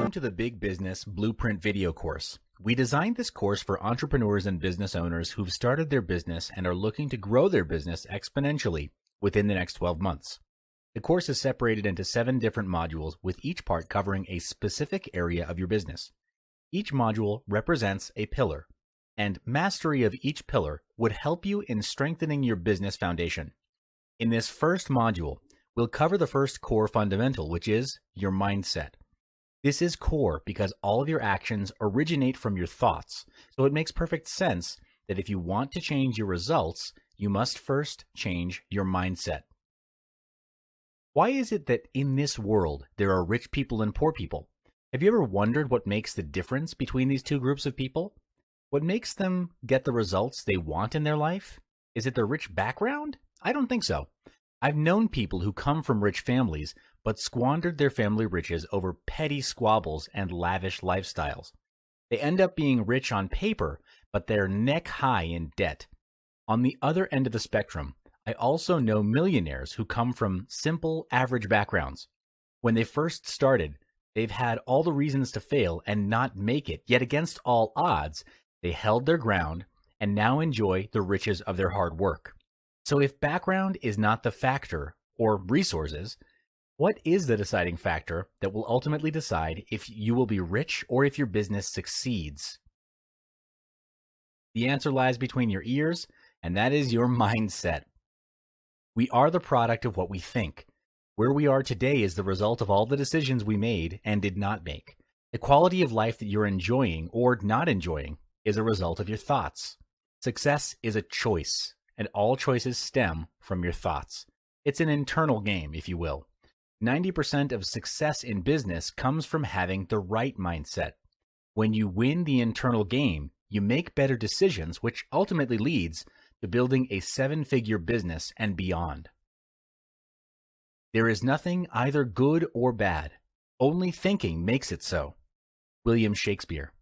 Welcome to the Big Business Blueprint video course. We designed this course for entrepreneurs and business owners who've started their business and are looking to grow their business exponentially within the next 12 months. The course is separated into 7 different modules, with each part covering a specific area of your business. Each module represents a pillar, and mastery of each pillar would help you in strengthening your business foundation. In this first module, we'll cover the first core fundamental, which is your mindset. This is core because all of your actions originate from your thoughts, so it makes perfect sense that if you want to change your results, you must first change your mindset. Why is it that in this world there are rich people and poor people? Have you ever wondered what makes the difference between these two groups of people? What makes them get the results they want in their life? Is it their rich background? I don't think so. I've known people who come from rich families, but squandered their family riches over petty squabbles and lavish lifestyles. They end up being rich on paper, but they're neck high in debt. On the other end of the spectrum, I also know millionaires who come from simple, average backgrounds. When they first started, they've had all the reasons to fail and not make it, yet against all odds, they held their ground and now enjoy the riches of their hard work. So if background is not the factor, or resources, what is the deciding factor that will ultimately decide if you will be rich or if your business succeeds? The answer lies between your ears, and that is your mindset. We are the product of what we think. Where we are today is the result of all the decisions we made and did not make. The quality of life that you're enjoying or not enjoying is a result of your thoughts. Success is a choice, and all choices stem from your thoughts. It's an internal game, if you will. 90% of success in business comes from having the right mindset. When you win the internal game, you make better decisions, which ultimately leads to building a 7-figure business and beyond. There is nothing either good or bad. Only thinking makes it so. William Shakespeare.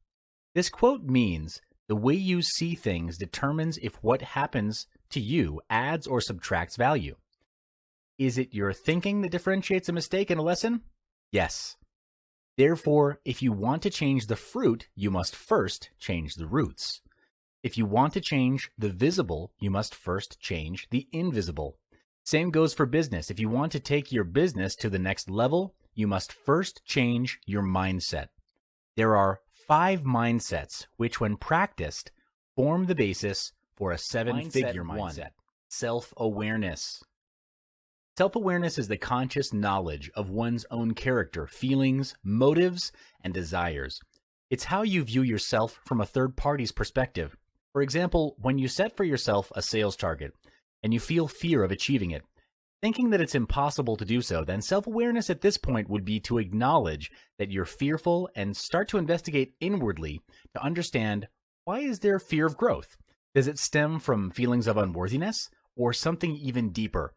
This quote means the way you see things determines if what happens to you adds or subtracts value. Is it your thinking that differentiates a mistake and a lesson? Yes. Therefore, if you want to change the fruit, you must first change the roots. If you want to change the visible, you must first change the invisible. Same goes for business. If you want to take your business to the next level, you must first change your mindset. There are 5 mindsets which, when practiced, form the basis for a 7-figure mindset. Self-awareness. Self-awareness is the conscious knowledge of one's own character, feelings, motives, and desires. It's how you view yourself from a third party's perspective. For example, when you set for yourself a sales target and you feel fear of achieving it, thinking that it's impossible to do so, then self-awareness at this point would be to acknowledge that you're fearful and start to investigate inwardly to understand, why is there fear of growth? Does it stem from feelings of unworthiness or something even deeper?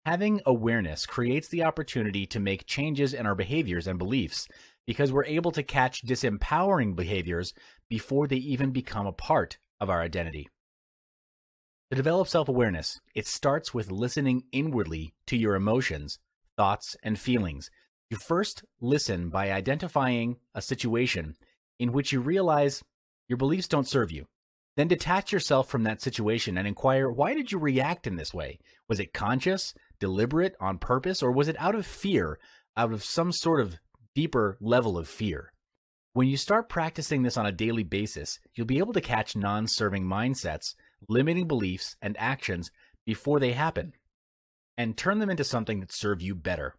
Having awareness creates the opportunity to make changes in our behaviors and beliefs because we're able to catch disempowering behaviors before they even become a part of our identity. To develop self-awareness, it starts with listening inwardly to your emotions, thoughts, and feelings. You first listen by identifying a situation in which you realize your beliefs don't serve you. Then detach yourself from that situation and inquire, why did you react in this way? Was it conscious, deliberate, on purpose, or was it out of fear, out of some sort of deeper level of fear? When you start practicing this on a daily basis, you'll be able to catch non-serving mindsets, limiting beliefs, and actions before they happen, and turn them into something that serve you better.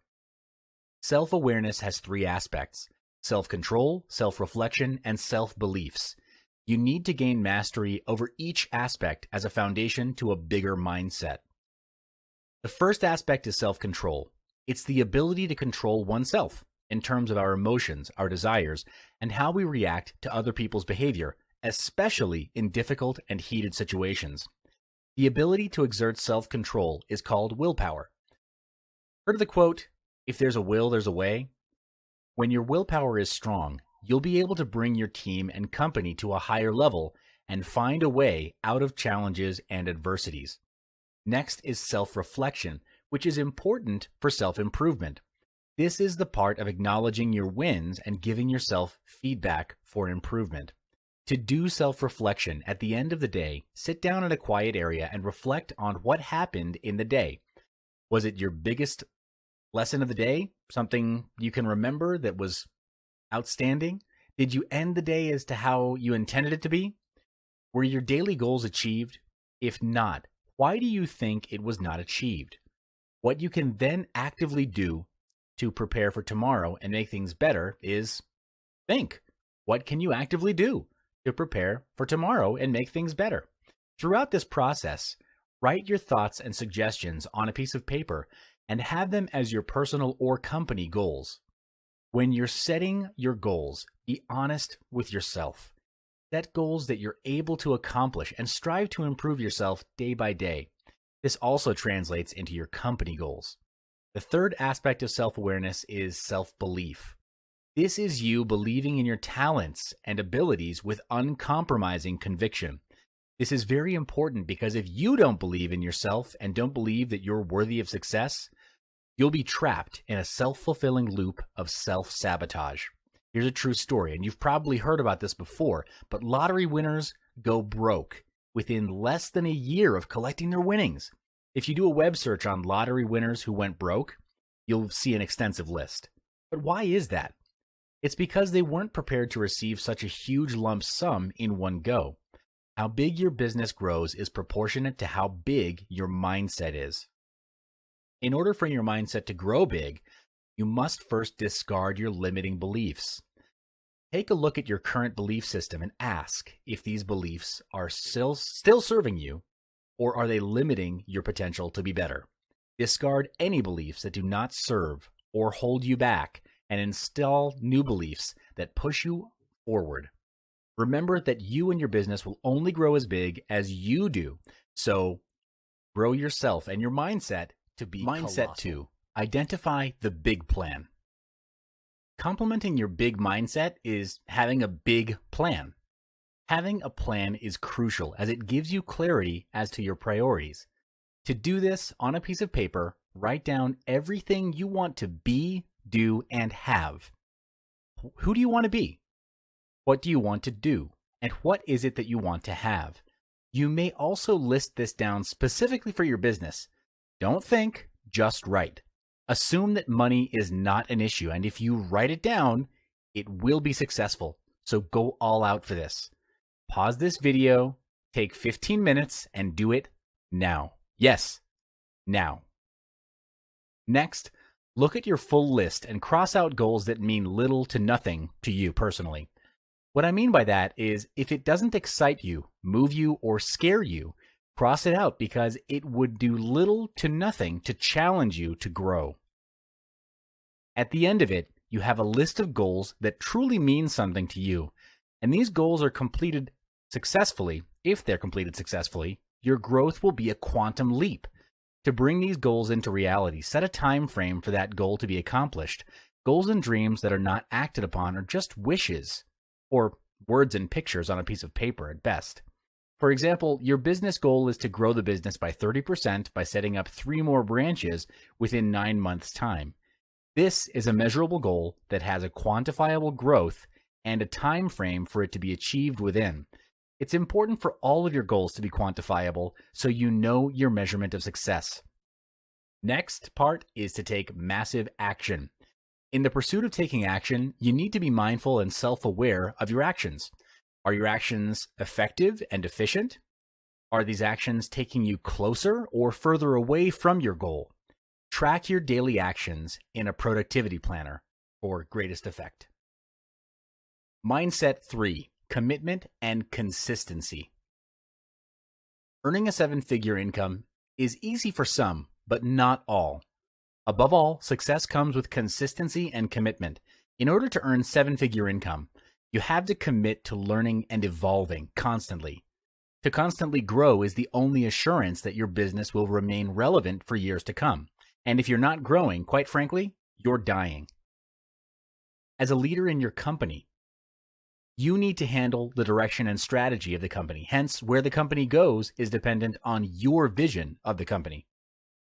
Self-awareness has 3 aspects: self-control, self-reflection, and self-beliefs. You need to gain mastery over each aspect as a foundation to a bigger mindset. The first aspect is self-control. It's the ability to control oneself in terms of our emotions, our desires, and how we react to other people's behavior, especially in difficult and heated situations. The ability to exert self-control is called willpower. Heard of the quote, "If there's a will, there's a way"? When your willpower is strong, you'll be able to bring your team and company to a higher level and find a way out of challenges and adversities. Next is self-reflection, which is important for self-improvement. This is the part of acknowledging your wins and giving yourself feedback for improvement. To do self-reflection at the end of the day, sit down in a quiet area and reflect on what happened in the day. Was it your biggest lesson of the day? Something you can remember that was outstanding? Did you end the day as to how you intended it to be? Were your daily goals achieved? If not, why do you think it was not achieved? What you can then actively do to prepare for tomorrow and make things better is think. What can you actively do to prepare for tomorrow and make things better? Throughout this process, write your thoughts and suggestions on a piece of paper and have them as your personal or company goals. When you're setting your goals, be honest with yourself. Set goals that you're able to accomplish and strive to improve yourself day by day. This also translates into your company goals. The third aspect of self-awareness is self-belief. This is you believing in your talents and abilities with uncompromising conviction. This is very important because if you don't believe in yourself and don't believe that you're worthy of success, you'll be trapped in a self-fulfilling loop of self-sabotage. Here's a true story, and you've probably heard about this before, but lottery winners go broke within less than a year of collecting their winnings. If you do a web search on lottery winners who went broke, you'll see an extensive list. But why is that? It's because they weren't prepared to receive such a huge lump sum in one go. How big your business grows is proportionate to how big your mindset is. In order for your mindset to grow big, you must first discard your limiting beliefs. Take a look at your current belief system and ask if these beliefs are still serving you, or are they limiting your potential to be better? Discard any beliefs that do not serve or hold you back and install new beliefs that push you forward. Remember that you and your business will only grow as big as you do. So grow yourself and your mindset to be Mindset 2. Identify the big plan. Complementing your big mindset is having a big plan. Having a plan is crucial as it gives you clarity as to your priorities. To do this, on a piece of paper, write down everything you want to be, do, and have. Who do you want to be? What do you want to do? And what is it that you want to have? You may also list this down specifically for your business. Don't think, just write. Assume that money is not an issue, and if you write it down, it will be successful. So go all out for this. Pause this video, take 15 minutes, and do it now. Yes, now. Next, look at your full list and cross out goals that mean little to nothing to you personally. What I mean by that is if it doesn't excite you, move you, or scare you, cross it out because it would do little to nothing to challenge you to grow. At the end of it, you have a list of goals that truly mean something to you, and these goals are completed successfully. If they're completed successfully, your growth will be a quantum leap. To bring these goals into reality, set a time frame for that goal to be accomplished. Goals and dreams that are not acted upon are just wishes, or words and pictures on a piece of paper at best. For example, your business goal is to grow the business by 30% by setting up 3 more branches within 9 months' time. This is a measurable goal that has a quantifiable growth and a time frame for it to be achieved within. It's important for all of your goals to be quantifiable so you know your measurement of success. Next part is to take massive action. In the pursuit of taking action, you need to be mindful and self-aware of your actions. Are your actions effective and efficient? Are these actions taking you closer or further away from your goal? Track your daily actions in a productivity planner for greatest effect. Mindset 3, commitment and consistency. Earning a 7-figure income is easy for some, but not all. Above all, success comes with consistency and commitment. In order to earn 7-figure income, you have to commit to learning and evolving constantly. To constantly grow is the only assurance that your business will remain relevant for years to come. And if you're not growing, quite frankly, you're dying. As a leader in your company, you need to handle the direction and strategy of the company. Hence, where the company goes is dependent on your vision of the company.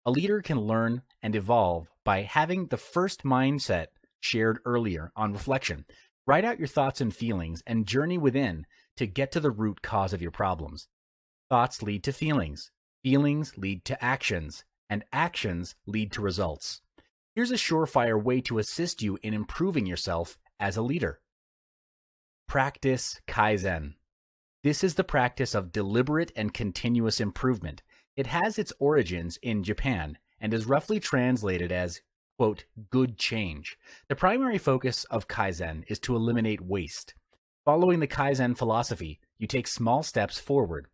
A leader can learn and evolve by having the first mindset shared earlier on reflection. Write out your thoughts and feelings and journey within to get to the root cause of your problems. Thoughts lead to feelings. Feelings lead to actions, and actions lead to results. Here's a surefire way to assist you in improving yourself as a leader. Practice Kaizen. This is the practice of deliberate and continuous improvement. It has its origins in Japan and is roughly translated as, quote, good change. The primary focus of Kaizen is to eliminate waste. Following the Kaizen philosophy, you take small steps forward.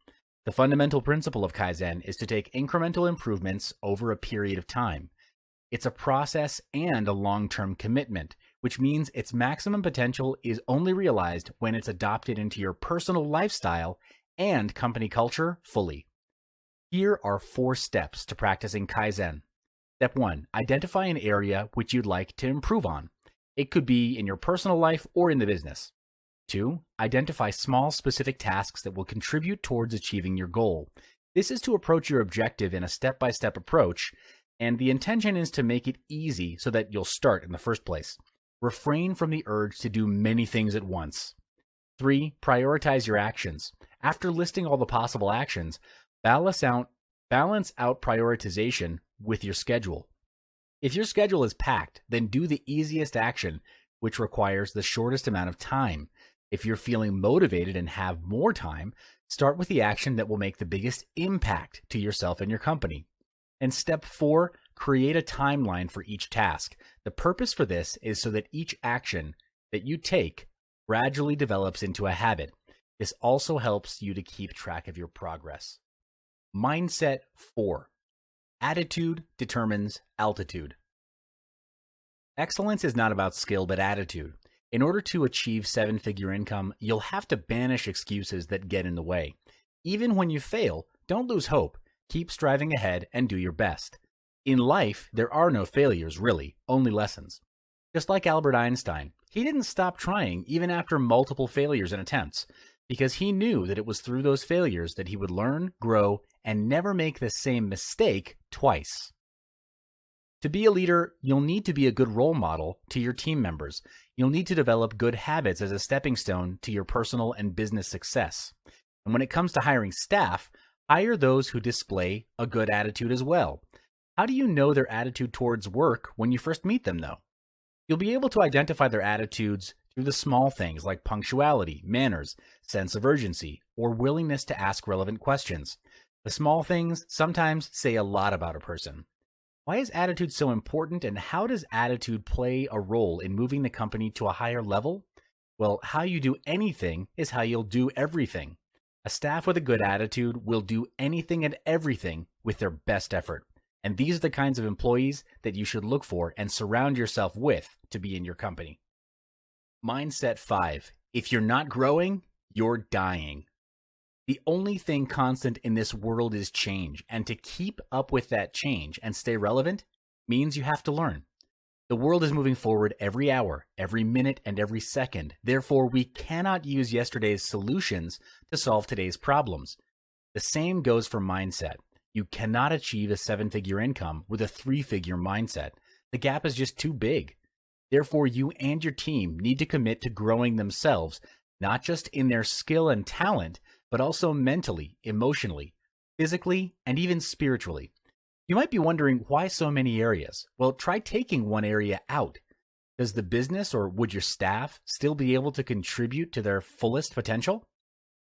The fundamental principle of Kaizen is to take incremental improvements over a period of time. It's a process and a long-term commitment, which means its maximum potential is only realized when it's adopted into your personal lifestyle and company culture fully. Here are 4 steps to practicing Kaizen. Step 1, identify an area which you'd like to improve on. It could be in your personal life or in the business. 2, identify small specific tasks that will contribute towards achieving your goal. This is to approach your objective in a step-by-step approach, and the intention is to make it easy so that you'll start in the first place. Refrain from the urge to do many things at once. 3, prioritize your actions. After listing all the possible actions, balance out prioritization with your schedule. If your schedule is packed, then do the easiest action, which requires the shortest amount of time. If you're feeling motivated and have more time, start with the action that will make the biggest impact to yourself and your company. And step 4, create a timeline for each task. The purpose for this is so that each action that you take gradually develops into a habit. This also helps you to keep track of your progress. Mindset 4. Attitude determines altitude. Excellence is not about skill, but attitude. In order to achieve 7-figure income, you'll have to banish excuses that get in the way. Even when you fail, don't lose hope. Keep striving ahead and do your best. In life, there are no failures, really, only lessons. Just like Albert Einstein, he didn't stop trying even after multiple failures and attempts, because he knew that it was through those failures that he would learn, grow, and never make the same mistake twice. To be a leader, you'll need to be a good role model to your team members. You'll need to develop good habits as a stepping stone to your personal and business success. And when it comes to hiring staff, hire those who display a good attitude as well. How do you know their attitude towards work when you first meet them, though? You'll be able to identify their attitudes through the small things like punctuality, manners, sense of urgency, or willingness to ask relevant questions. The small things sometimes say a lot about a person. Why is attitude so important, and how does attitude play a role in moving the company to a higher level? Well, how you do anything is how you'll do everything. A staff with a good attitude will do anything and everything with their best effort. And these are the kinds of employees that you should look for and surround yourself with to be in your company. Mindset 5. If you're not growing, you're dying. The only thing constant in this world is change, and to keep up with that change and stay relevant means you have to learn. The world is moving forward every hour, every minute, and every second. Therefore, we cannot use yesterday's solutions to solve today's problems. The same goes for mindset. You cannot achieve a 7-figure income with a 3-figure mindset. The gap is just too big. Therefore, you and your team need to commit to growing themselves, not just in their skill and talent, but also mentally, emotionally, physically, and even spiritually. You might be wondering why so many areas. Well, try taking one area out. Does the business or would your staff still be able to contribute to their fullest potential?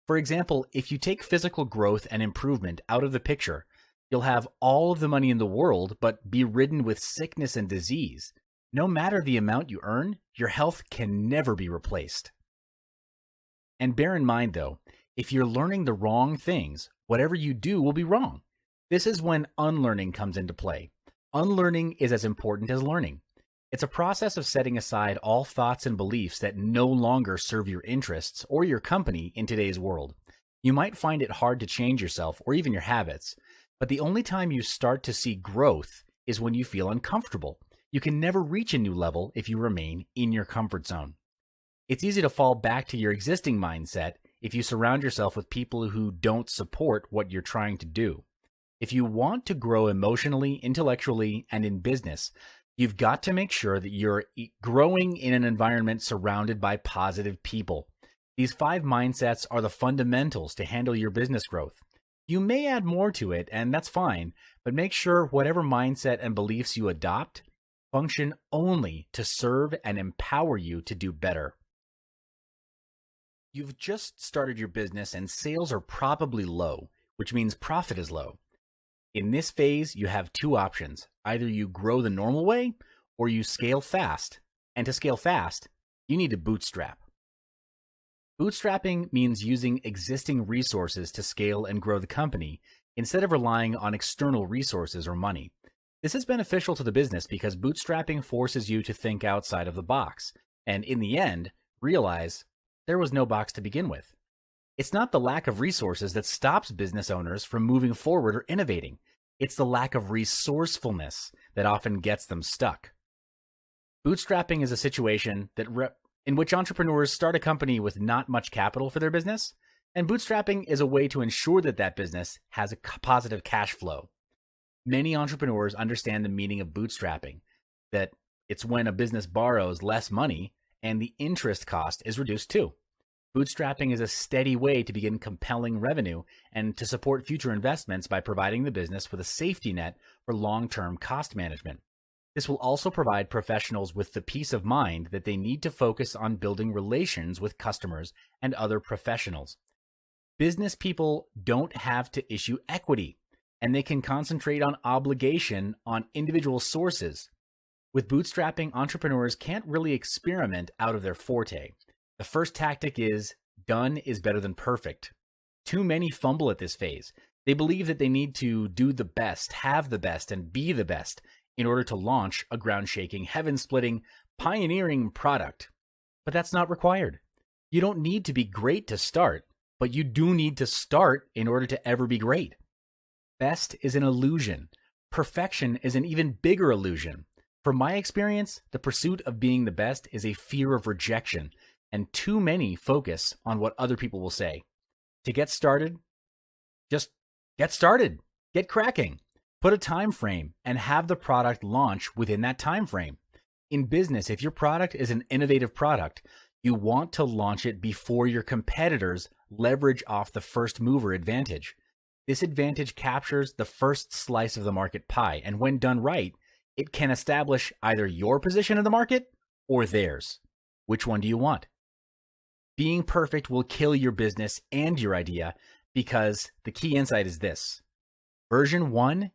For example, if you take physical growth and improvement out of the picture, you'll have all of the money in the world, but be ridden with sickness and disease. No matter the amount you earn, your health can never be replaced. And bear in mind, though, if you're learning the wrong things, whatever you do will be wrong. This is when unlearning comes into play. Unlearning is as important as learning. It's a process of setting aside all thoughts and beliefs that no longer serve your interests or your company in today's world. You might find it hard to change yourself or even your habits, but the only time you start to see growth is when you feel uncomfortable. You can never reach a new level if you remain in your comfort zone. It's easy to fall back to your existing mindset if you surround yourself with people who don't support what you're trying to do. If you want to grow emotionally, intellectually, and in business, you've got to make sure that you're growing in an environment surrounded by positive people. These 5 mindsets are the fundamentals to handle your business growth. You may add more to it, and that's fine, but make sure whatever mindset and beliefs you adopt function only to serve and empower you to do better. You've just started your business and sales are probably low, which means profit is low. In this phase, you have 2 options. Either you grow the normal way or you scale fast. And to scale fast, you need to bootstrap. Bootstrapping means using existing resources to scale and grow the company instead of relying on external resources or money. This is beneficial to the business because bootstrapping forces you to think outside of the box and, in the end, realize there was no box to begin with. It's not the lack of resources that stops business owners from moving forward or innovating. It's the lack of resourcefulness that often gets them stuck. Bootstrapping is a situation in which entrepreneurs start a company with not much capital for their business, and bootstrapping is a way to ensure that that business has a positive cash flow. Many entrepreneurs understand the meaning of bootstrapping, that it's when a business borrows less money and the interest cost is reduced too. Bootstrapping is a steady way to begin compelling revenue and to support future investments by providing the business with a safety net for long-term cost management. This will also provide professionals with the peace of mind that they need to focus on building relations with customers and other professionals. Business people don't have to issue equity, and they can concentrate on obligation on individual sources. With bootstrapping, entrepreneurs can't really experiment out of their forte. The first tactic is done is better than perfect. Too many fumble at this phase. They believe that they need to do the best, have the best, and be the best in order to launch a ground-shaking, heaven-splitting, pioneering product. But that's not required. You don't need to be great to start, but you do need to start in order to ever be great. Best is an illusion. Perfection is an even bigger illusion. From my experience, the pursuit of being the best is a fear of rejection, and too many focus on what other people will say. To get started, just get started. Get cracking. Put a time frame and have the product launch within that time frame. In business, if your product is an innovative product, you want to launch it before your competitors leverage off the first mover advantage. This advantage captures the first slice of the market pie, and when done right, it can establish either your position in the market or theirs. Which one do you want? Being perfect will kill your business and your idea because the key insight is this: version 1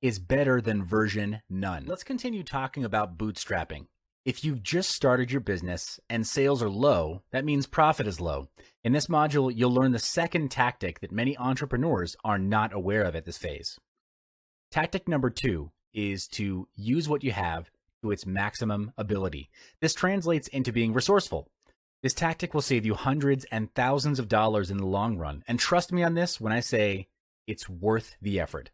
is better than version none. Let's continue talking about bootstrapping. If you've just started your business and sales are low, that means profit is low. In this module, you'll learn the second tactic that many entrepreneurs are not aware of at this phase. Tactic number 2 is to use what you have to its maximum ability. This translates into being resourceful. This tactic will save you hundreds and thousands of dollars in the long run. And trust me on this when I say it's worth the effort.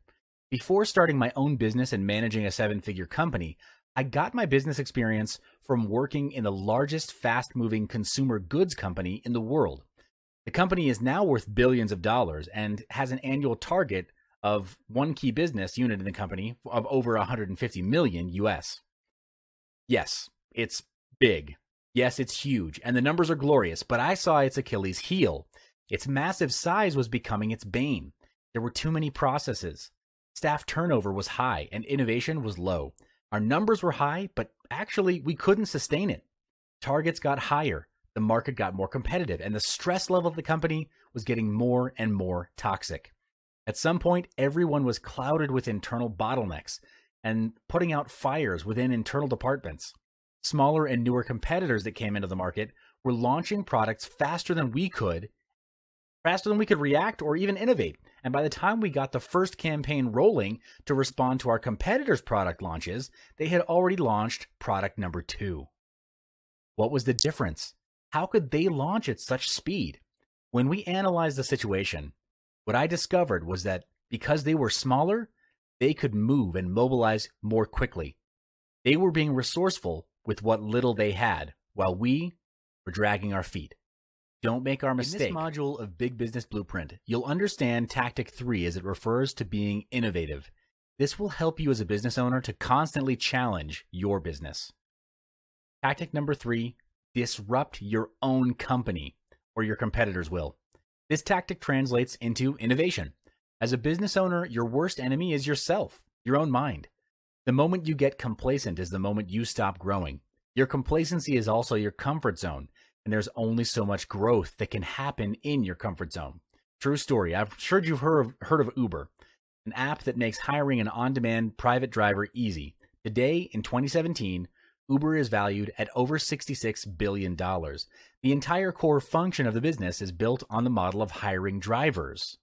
Before starting my own business and managing a 7-figure company, I got my business experience from working in the largest fast-moving consumer goods company in the world. The company is now worth billions of dollars and has an annual target of one key business unit in the company of over 150 million US. Yes, it's big. Yes, it's huge, and the numbers are glorious, but I saw its Achilles heel. Its massive size was becoming its bane. There were too many processes. Staff turnover was high, and innovation was low. Our numbers were high, but actually we couldn't sustain it. Targets got higher, the market got more competitive, and the stress level of the company was getting more and more toxic. At some point, everyone was clouded with internal bottlenecks and putting out fires within internal departments. Smaller and newer competitors that came into the market were launching products faster than we could react or even innovate. And by the time we got the first campaign rolling to respond to our competitors' product launches, they had already launched product number 2. What was the difference? How could they launch at such speed? When we analyzed the situation, what I discovered was that because they were smaller, they could move and mobilize more quickly. They were being resourceful with what little they had, while we were dragging our feet. Don't make our mistake. In this module of Big Business Blueprint, you'll understand Tactic 3 as it refers to being innovative. This will help you as a business owner to constantly challenge your business. Tactic number 3, disrupt your own company, or your competitors will. This tactic translates into innovation. As a business owner, your worst enemy is yourself, your own mind. The moment you get complacent is the moment you stop growing. Your complacency is also your comfort zone, and there's only so much growth that can happen in your comfort zone. True story. I'm sure you've heard of Uber, an app that makes hiring an on-demand private driver easy. Today, in 2017, Uber is valued at over $66 billion. The entire core function of the business is built on the model of hiring drivers.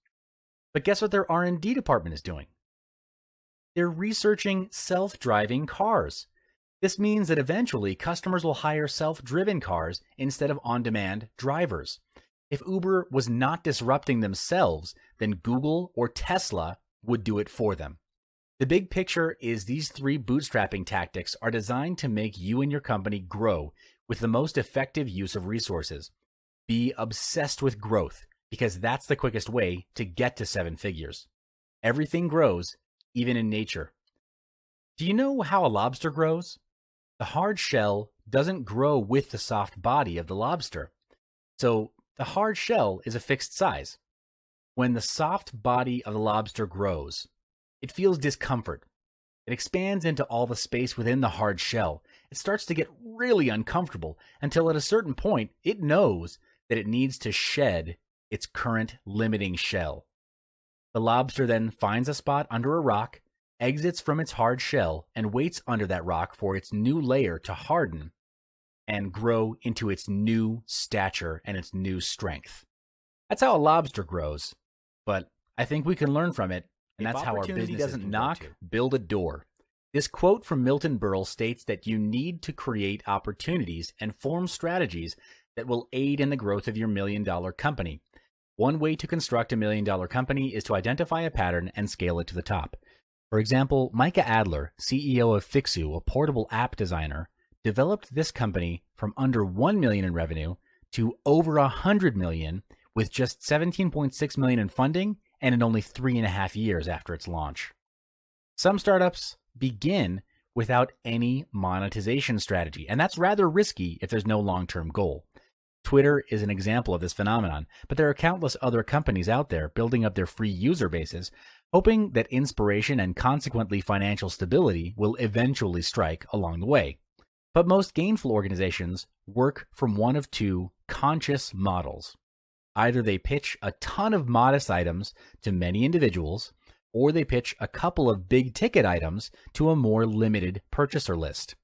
But guess what their R&D department is doing? They're researching self-driving cars. This means that eventually customers will hire self-driven cars instead of on-demand drivers. If Uber was not disrupting themselves, then Google or Tesla would do it for them. The big picture is these 3 bootstrapping tactics are designed to make you and your company grow with the most effective use of resources. Be obsessed with growth, because that's the quickest way to get to 7 figures. Everything grows, even in nature. Do you know how a lobster grows? The hard shell doesn't grow with the soft body of the lobster. So the hard shell is a fixed size. When the soft body of the lobster grows, it feels discomfort. It expands into all the space within the hard shell. It starts to get really uncomfortable until at a certain point, it knows that it needs to shed its current limiting shell. The lobster then finds a spot under a rock, exits from its hard shell, and waits under that rock for its new layer to harden and grow into its new stature and its new strength. That's how a lobster grows, but I think we can learn from it, and that's how our business doesn't knock, build a door. This quote from Milton Berle states that you need to create opportunities and form strategies that will aid in the growth of your $1 million company. One way to construct $1 million company is to identify a pattern and scale it to the top. For example, Micah Adler, CEO of Fixu, a portable app designer, developed this company from under $1 million in revenue to over $100 million with just $17.6 million in funding and in only 3.5 years after its launch. Some startups begin without any monetization strategy, and that's rather risky if there's no long-term goal. Twitter is an example of this phenomenon, but there are countless other companies out there building up their free user bases, hoping that inspiration and consequently financial stability will eventually strike along the way. But most gainful organizations work from one of 2 conscious models. Either they pitch a ton of modest items to many individuals, or they pitch a couple of big ticket items to a more limited purchaser list.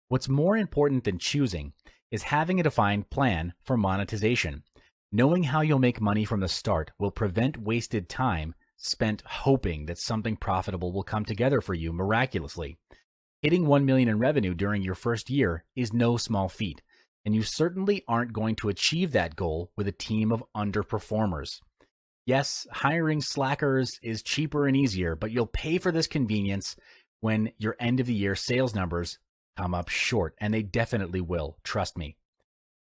What's more important than choosing is having a defined plan for monetization. Knowing how you'll make money from the start will prevent wasted time spent hoping that something profitable will come together for you miraculously. Hitting $1 million in revenue during your first year is no small feat, and you certainly aren't going to achieve that goal with a team of underperformers. Yes, hiring slackers is cheaper and easier, but you'll pay for this convenience when your end of the year sales numbers come up short, and they definitely will, trust me.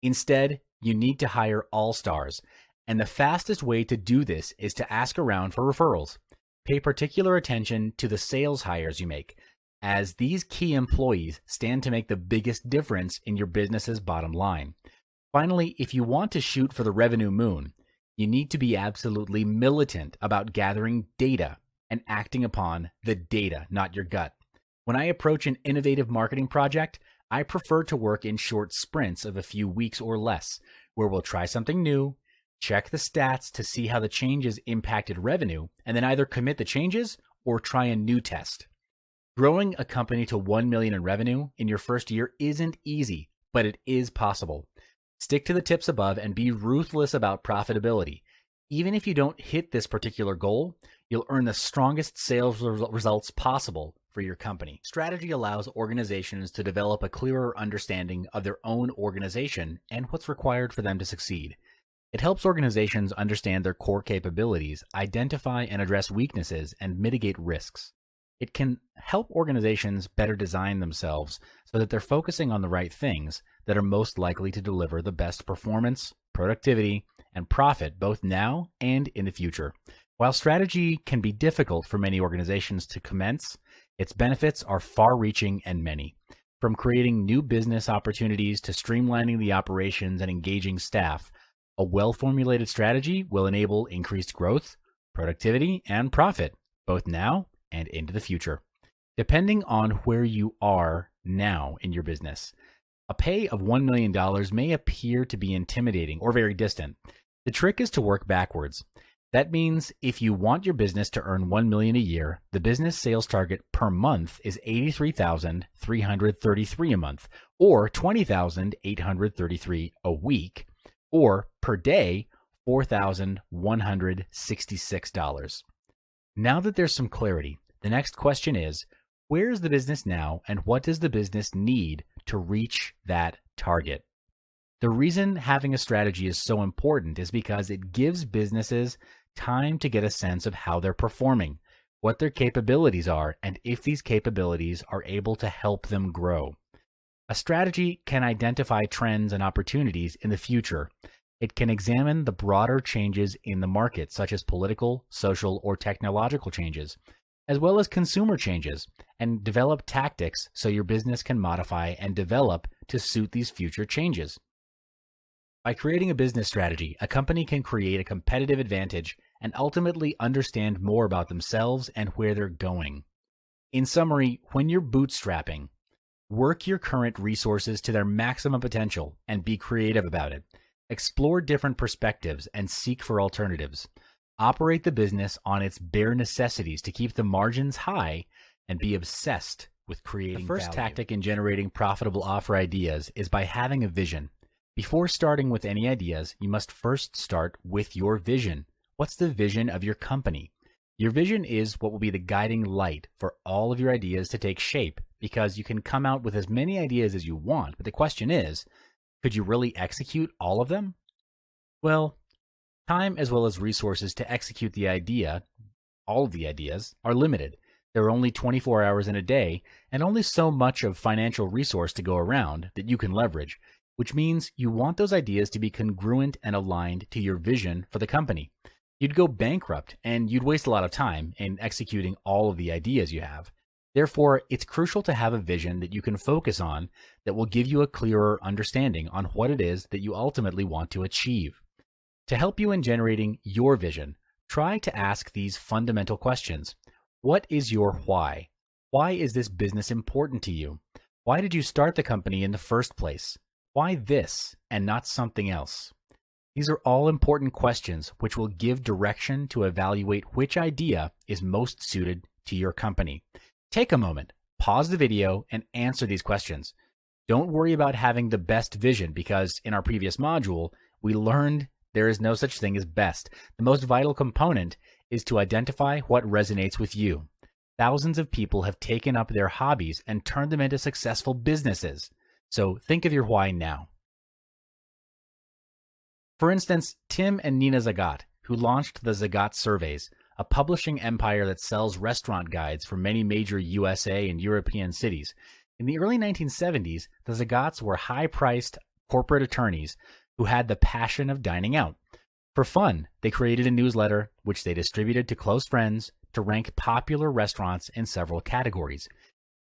Instead, you need to hire all-stars, and the fastest way to do this is to ask around for referrals. Pay particular attention to the sales hires you make, as these key employees stand to make the biggest difference in your business's bottom line. Finally, if you want to shoot for the revenue moon, you need to be absolutely militant about gathering data and acting upon the data, not your gut. When I approach an innovative marketing project, I prefer to work in short sprints of a few weeks or less, where we'll try something new, check the stats to see how the changes impacted revenue, and then either commit the changes or try a new test. Growing a company to $1 million in revenue in your first year isn't easy, but it is possible. Stick to the tips above and be ruthless about profitability. Even if you don't hit this particular goal, you'll earn the strongest sales results possible for your company. Strategy allows organizations to develop a clearer understanding of their own organization and what's required for them to succeed. It helps organizations understand their core capabilities, identify and address weaknesses, and mitigate risks. It can help organizations better design themselves so that they're focusing on the right things that are most likely to deliver the best performance, productivity, and profit both now and in the future. While strategy can be difficult for many organizations to commence, its benefits are far-reaching and many. From creating new business opportunities to streamlining the operations and engaging staff, a well-formulated strategy will enable increased growth, productivity, and profit, both now and into the future. Depending on where you are now in your business, a pay of $1 million may appear to be intimidating or very distant. The trick is to work backwards. That means if you want your business to earn $1 million a year, the business sales target per month is $83,333 a month, or $20,833 a week, or per day, $4,166. Now that there's some clarity, the next question is, where is the business now and what does the business need to reach that target? The reason having a strategy is so important is because it gives businesses time to get a sense of how they're performing, what their capabilities are, and if these capabilities are able to help them grow. A strategy can identify trends and opportunities in the future. It can examine the broader changes in the market, such as political, social, or technological changes, as well as consumer changes, and develop tactics so your business can modify and develop to suit these future changes. By creating a business strategy, a company can create a competitive advantage and ultimately understand more about themselves and where they're going. In summary, when you're bootstrapping, work your current resources to their maximum potential and be creative about it. Explore different perspectives and seek for alternatives. Operate the business on its bare necessities to keep the margins high and be obsessed with creating value. The first tactic in generating profitable offer ideas is by having a vision. Before starting with any ideas, you must first start with your vision. What's the vision of your company? Your vision is what will be the guiding light for all of your ideas to take shape, because you can come out with as many ideas as you want, but the question is, could you really execute all of them? Well, time as well as resources to execute the idea, all of the ideas, are limited. There are only 24 hours in a day and only so much of financial resource to go around that you can leverage, which means you want those ideas to be congruent and aligned to your vision for the company. You'd go bankrupt and you'd waste a lot of time in executing all of the ideas you have. Therefore, it's crucial to have a vision that you can focus on that will give you a clearer understanding on what it is that you ultimately want to achieve. To help you in generating your vision, try to ask these fundamental questions. What is your why? Why is this business important to you? Why did you start the company in the first place? Why this and not something else? These are all important questions which will give direction to evaluate which idea is most suited to your company. Take a moment, pause the video, and answer these questions. Don't worry about having the best vision because in our previous module, we learned there is no such thing as best. The most vital component is to identify what resonates with you. Thousands of people have taken up their hobbies and turned them into successful businesses. So think of your why now. For instance, Tim and Nina Zagat, who launched the Zagat Surveys, a publishing empire that sells restaurant guides for many major USA and European cities. In the early 1970s, the Zagats were high-priced corporate attorneys who had the passion of dining out. For fun, they created a newsletter which they distributed to close friends to rank popular restaurants in several categories.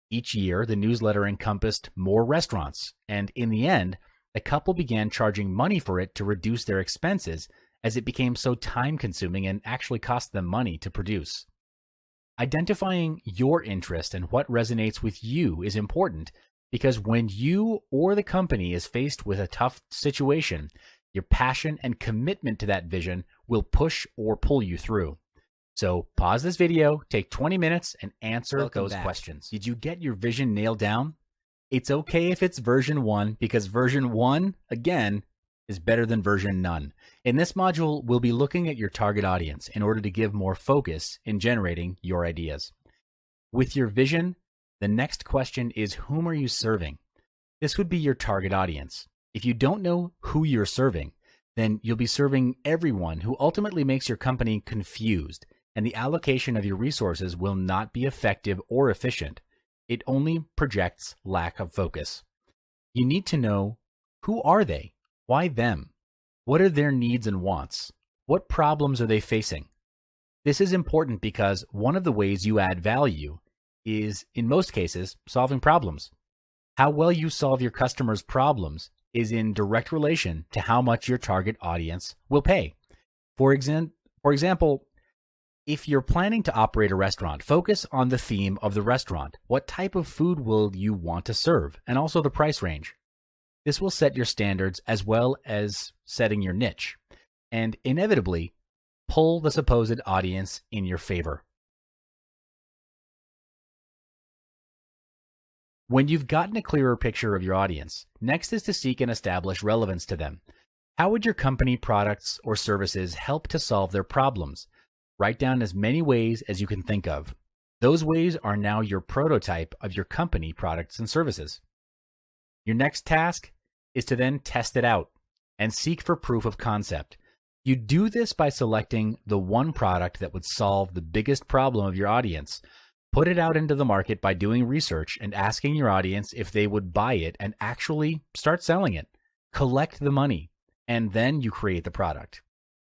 Each year, the newsletter encompassed more restaurants, and in the end, the couple began charging money for it to reduce their expenses as it became so time-consuming and actually cost them money to produce. Identifying your interest and what resonates with you is important because when you or the company is faced with a tough situation, your passion and commitment to that vision will push or pull you through. So pause this video, take 20 minutes, and answer those questions. Did you get your vision nailed down? It's okay if it's version 1 because version 1, again, is better than version none. In this module, we'll be looking at your target audience in order to give more focus in generating your ideas. With your vision, the next question is whom are you serving? This would be your target audience. If you don't know who you're serving, then you'll be serving everyone who ultimately makes your company confused, and the allocation of your resources will not be effective or efficient. It only projects lack of focus. You need to know who are they? Why them? What are their needs and wants? What problems are they facing? This is important because one of the ways you add value is, in most cases, solving problems. How well you solve your customers' problems is in direct relation to how much your target audience will pay. For example, if you're planning to operate a restaurant, focus on the theme of the restaurant. What type of food will you want to serve? And also the price range. This will set your standards as well as setting your niche, and inevitably pull the supposed audience in your favor. When you've gotten a clearer picture of your audience, next is to seek and establish relevance to them. How would your company, products, or services help to solve their problems? Write down as many ways as you can think of. Those ways are now your prototype of your company, products, and services. Your next task is to then test it out and seek for proof of concept. You do this by selecting the one product that would solve the biggest problem of your audience. Put it out into the market by doing research and asking your audience if they would buy it and actually start selling it. Collect the money, and then you create the product.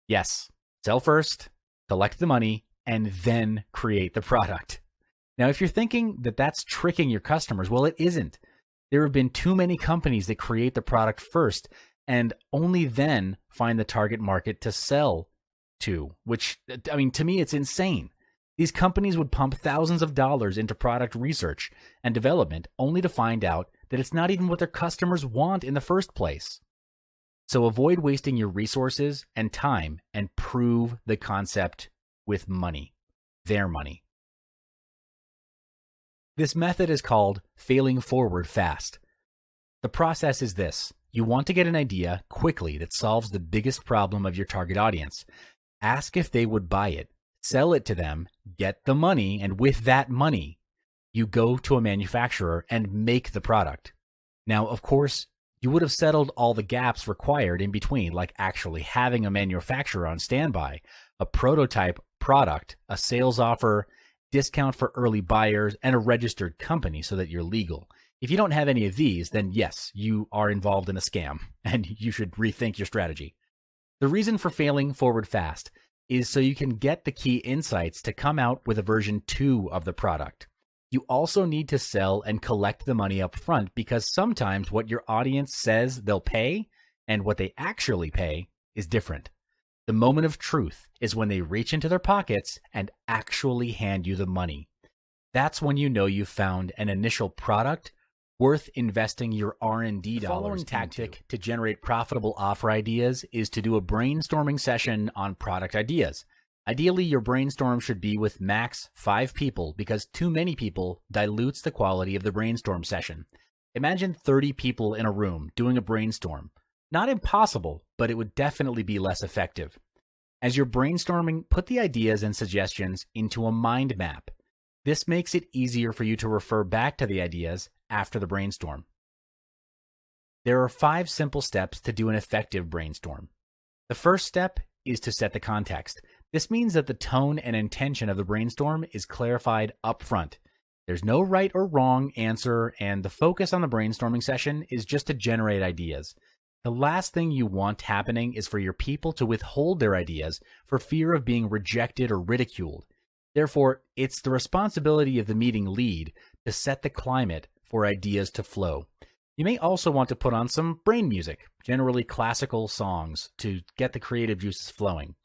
Yes, sell first, collect the money, and then create the product. Now, if you're thinking that that's tricking your customers, well, it isn't. There have been too many companies that create the product first and only then find the target market to sell to, which, I mean, to me, it's insane. These companies would pump thousands of dollars into product research and development only to find out that it's not even what their customers want in the first place. So avoid wasting your resources and time and prove the concept with money, their money. This method is called failing forward fast. The process is this. You want to get an idea quickly that solves the biggest problem of your target audience. Ask if they would buy it, sell it to them, get the money, and with that money, you go to a manufacturer and make the product. Now, of course, you would have settled all the gaps required in between, like actually having a manufacturer on standby, a prototype product, a sales offer, discount for early buyers, and a registered company so that you're legal. If you don't have any of these, then yes, you are involved in a scam, and you should rethink your strategy. The reason for failing forward fast is so you can get the key insights to come out with a version 2 of the product. You also need to sell and collect the money up front because sometimes what your audience says they'll pay and what they actually pay is different. The moment of truth is when they reach into their pockets and actually hand you the money. That's when you know you've found an initial product worth investing your R&D dollars. The following tactic to generate profitable offer ideas is to do a brainstorming session on product ideas. Ideally, your brainstorm should be with max 5 people because too many people dilutes the quality of the brainstorm session. Imagine 30 people in a room doing a brainstorm. Not impossible, but it would definitely be less effective. As you're brainstorming, put the ideas and suggestions into a mind map. This makes it easier for you to refer back to the ideas after the brainstorm. There are 5 simple steps to do an effective brainstorm. The first step is to set the context. This means that the tone and intention of the brainstorm is clarified up front. There's no right or wrong answer, and the focus on the brainstorming session is just to generate ideas. The last thing you want happening is for your people to withhold their ideas for fear of being rejected or ridiculed. Therefore, it's the responsibility of the meeting lead to set the climate for ideas to flow. You may also want to put on some brain music, generally classical songs, to get the creative juices flowing.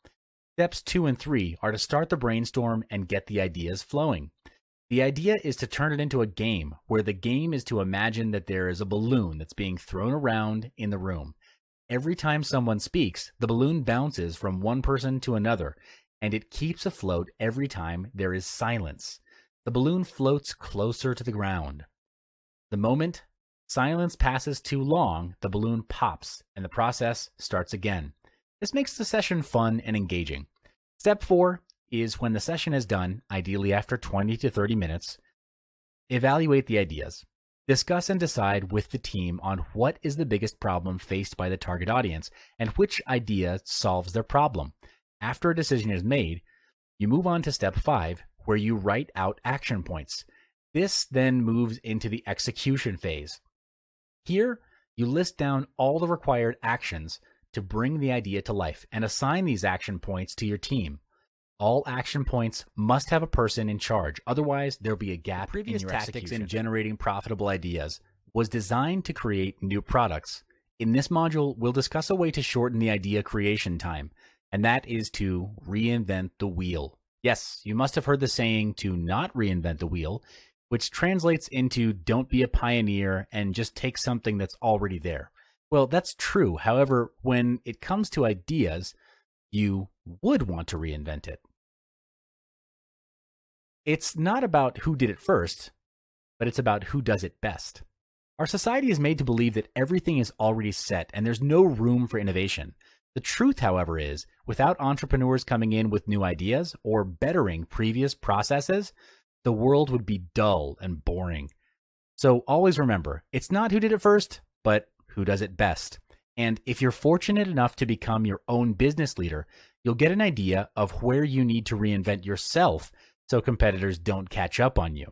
Steps 2 and 3 are to start the brainstorm and get the ideas flowing. The idea is to turn it into a game, where the game is to imagine that there is a balloon that's being thrown around in the room. Every time someone speaks, the balloon bounces from one person to another, and it keeps afloat every time there is silence. The balloon floats closer to the ground. The moment silence passes too long, the balloon pops, and the process starts again. This makes the session fun and engaging. Step 4 is when the session is done, ideally after 20 to 30 minutes, evaluate the ideas. Discuss and decide with the team on what is the biggest problem faced by the target audience and which idea solves their problem. After a decision is made, you move on to step 5, where you write out action points. This then moves into the execution phase. Here, you list down all the required actions to bring the idea to life and assign these action points to your team. All action points must have a person in charge. Otherwise, there'll be a gap in your tactics in generating profitable ideas was designed to create new products. In this module, we'll discuss a way to shorten the idea creation time, and that is to reinvent the wheel. Yes, you must have heard the saying to not reinvent the wheel, which translates into don't be a pioneer and just take something that's already there. Well, that's true. However, when it comes to ideas, you would want to reinvent it. It's not about who did it first, but it's about who does it best. Our society is made to believe that everything is already set and there's no room for innovation. The truth, however, is without entrepreneurs coming in with new ideas or bettering previous processes, the world would be dull and boring. So always remember, it's not who did it first, but who does it best. And if you're fortunate enough to become your own business leader, you'll get an idea of where you need to reinvent yourself so competitors don't catch up on you.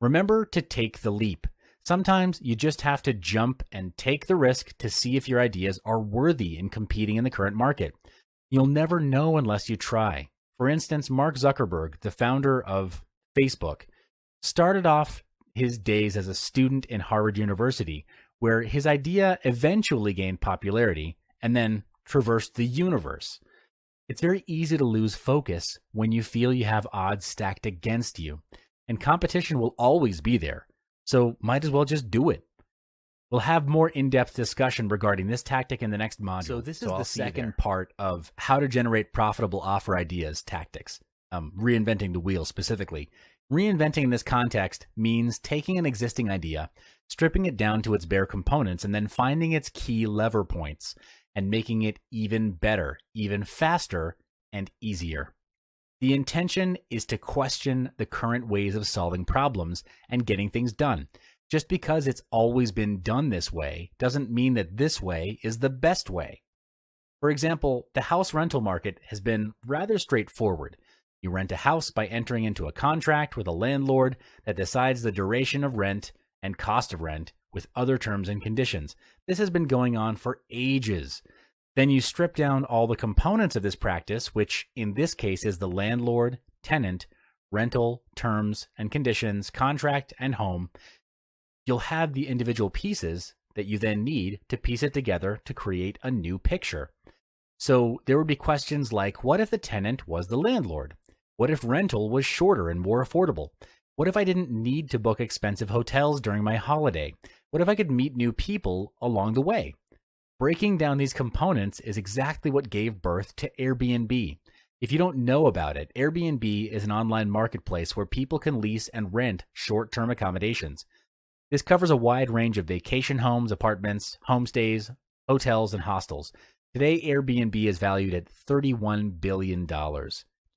Remember to take the leap. Sometimes you just have to jump and take the risk to see if your ideas are worthy in competing in the current market. You'll never know unless you try. For instance, Mark Zuckerberg, the founder of Facebook, started off his days as a student in Harvard University, where his idea eventually gained popularity and then traversed the universe. It's very easy to lose focus when you feel you have odds stacked against you, and competition will always be there. So might as well just do it. We'll have more in-depth discussion regarding this tactic in the next module. So this is the second part of how to generate profitable offer ideas tactics, reinventing the wheel specifically. Reinventing in this context means taking an existing idea, stripping it down to its bare components, and then finding its key lever points and making it even better, even faster, and easier. The intention is to question the current ways of solving problems and getting things done. Just because it's always been done this way doesn't mean that this way is the best way. For example, the house rental market has been rather straightforward. You rent a house by entering into a contract with a landlord that decides the duration of rent and cost of rent with other terms and conditions. This has been going on for ages. Then you strip down all the components of this practice, which in this case is the landlord, tenant, rental, terms and conditions, contract, and home. You'll have the individual pieces that you then need to piece it together to create a new picture. So there would be questions like, what if the tenant was the landlord? What if rental was shorter and more affordable? What if I didn't need to book expensive hotels during my holiday? What if I could meet new people along the way? Breaking down these components is exactly what gave birth to Airbnb. If you don't know about it, Airbnb is an online marketplace where people can lease and rent short-term accommodations. This covers a wide range of vacation homes, apartments, homestays, hotels, and hostels. Today, Airbnb is valued at $31 billion.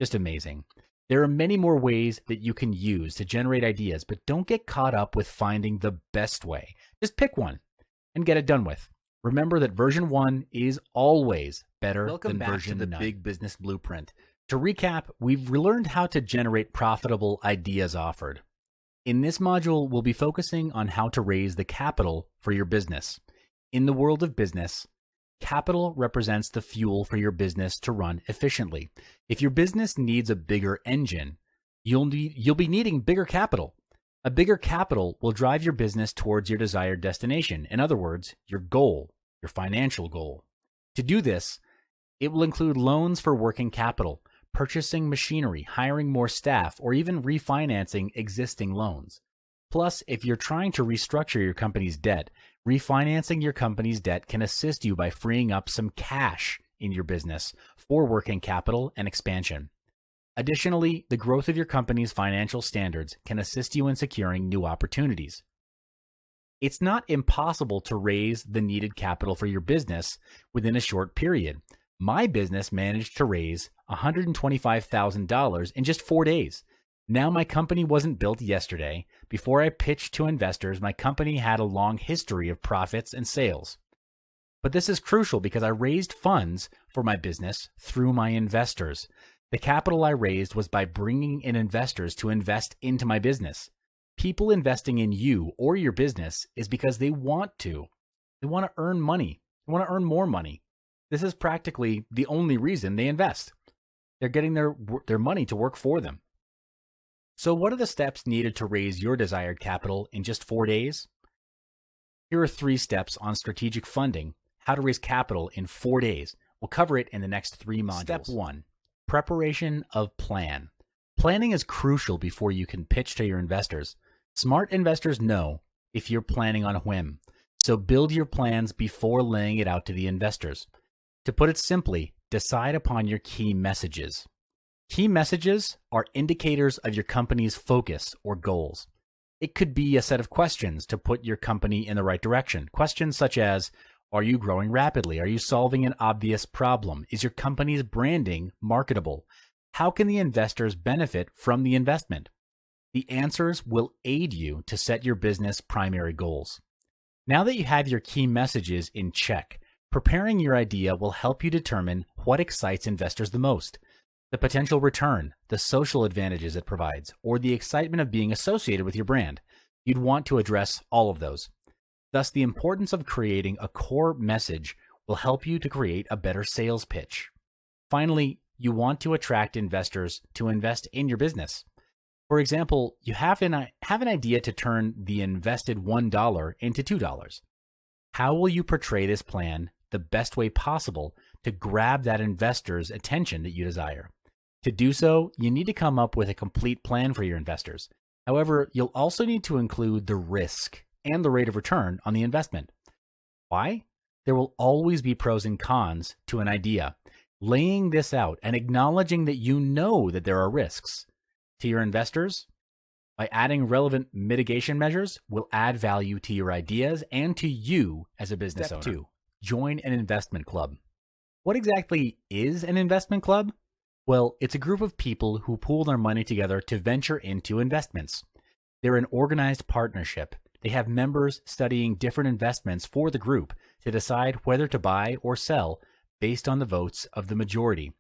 Just amazing. There are many more ways that you can use to generate ideas, but don't get caught up with finding the best way. Just pick one and get it done with. Remember that version 1 is always better than version 9. Welcome back to the Big Business Blueprint. To recap, we've learned how to generate profitable ideas offered. In this module, we'll be focusing on how to raise the capital for your business. In the world of business, capital represents the fuel for your business to run efficiently. If your business needs a bigger engine, you'll be needing bigger capital. A bigger capital will drive your business towards your desired destination. In other words, your goal, your financial goal. To do this, it will include loans for working capital, purchasing machinery, hiring more staff, or even refinancing existing loans. Plus, if you're trying to restructure your company's debt, refinancing your company's debt can assist you by freeing up some cash in your business for working capital and expansion. Additionally, the growth of your company's financial standards can assist you in securing new opportunities. It's not impossible to raise the needed capital for your business within a short period. My business managed to raise $125,000 in just 4 days. Now, my company wasn't built yesterday. Before I pitched to investors, my company had a long history of profits and sales. But this is crucial because I raised funds for my business through my investors. The capital I raised was by bringing in investors to invest into my business. People investing in you or your business is because they want to. They want to earn money. They want to earn more money. This is practically the only reason they invest. They're getting their money to work for them. So what are the steps needed to raise your desired capital in just 4 days? Here are 3 steps on strategic funding, how to raise capital in 4 days. We'll cover it in the next 3 modules. Step 1, preparation of plan. Planning is crucial before you can pitch to your investors. Smart investors know if you're planning on a whim, so build your plans before laying it out to the investors. To put it simply, decide upon your key messages. Key messages are indicators of your company's focus or goals. It could be a set of questions to put your company in the right direction. Questions such as, are you growing rapidly? Are you solving an obvious problem? Is your company's branding marketable? How can the investors benefit from the investment? The answers will aid you to set your business primary goals. Now that you have your key messages in check, preparing your idea will help you determine what excites investors the most. The potential return, the social advantages it provides, or the excitement of being associated with your brand. You'd want to address all of those. Thus, the importance of creating a core message will help you to create a better sales pitch. Finally, you want to attract investors to invest in your business. For example, you have an idea to turn the invested $1 into $2. How will you portray this plan the best way possible to grab that investor's attention that you desire? To do so, you need to come up with a complete plan for your investors. However, you'll also need to include the risk and the rate of return on the investment. Why? There will always be pros and cons to an idea. Laying this out and acknowledging that you know that there are risks to your investors by adding relevant mitigation measures will add value to your ideas and to you as a business owner. Step 2, join an investment club. What exactly is an investment club? Well, it's a group of people who pool their money together to venture into investments. They're an organized partnership. They have members studying different investments for the group to decide whether to buy or sell based on the votes of the majority.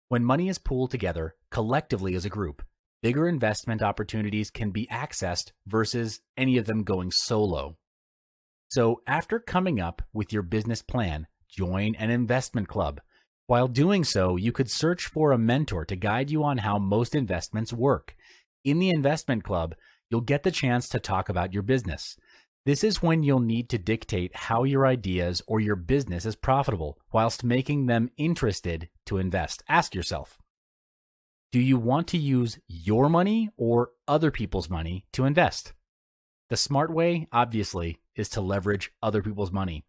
When money is pooled together collectively as a group, bigger investment opportunities can be accessed versus any of them going solo. So after coming up with your business plan, join an investment club. While doing so, you could search for a mentor to guide you on how most investments work. In the investment club, you'll get the chance to talk about your business. This is when you'll need to dictate how your ideas or your business is profitable, whilst making them interested to invest. Ask yourself, do you want to use your money or other people's money to invest? The smart way, obviously, is to leverage other people's money.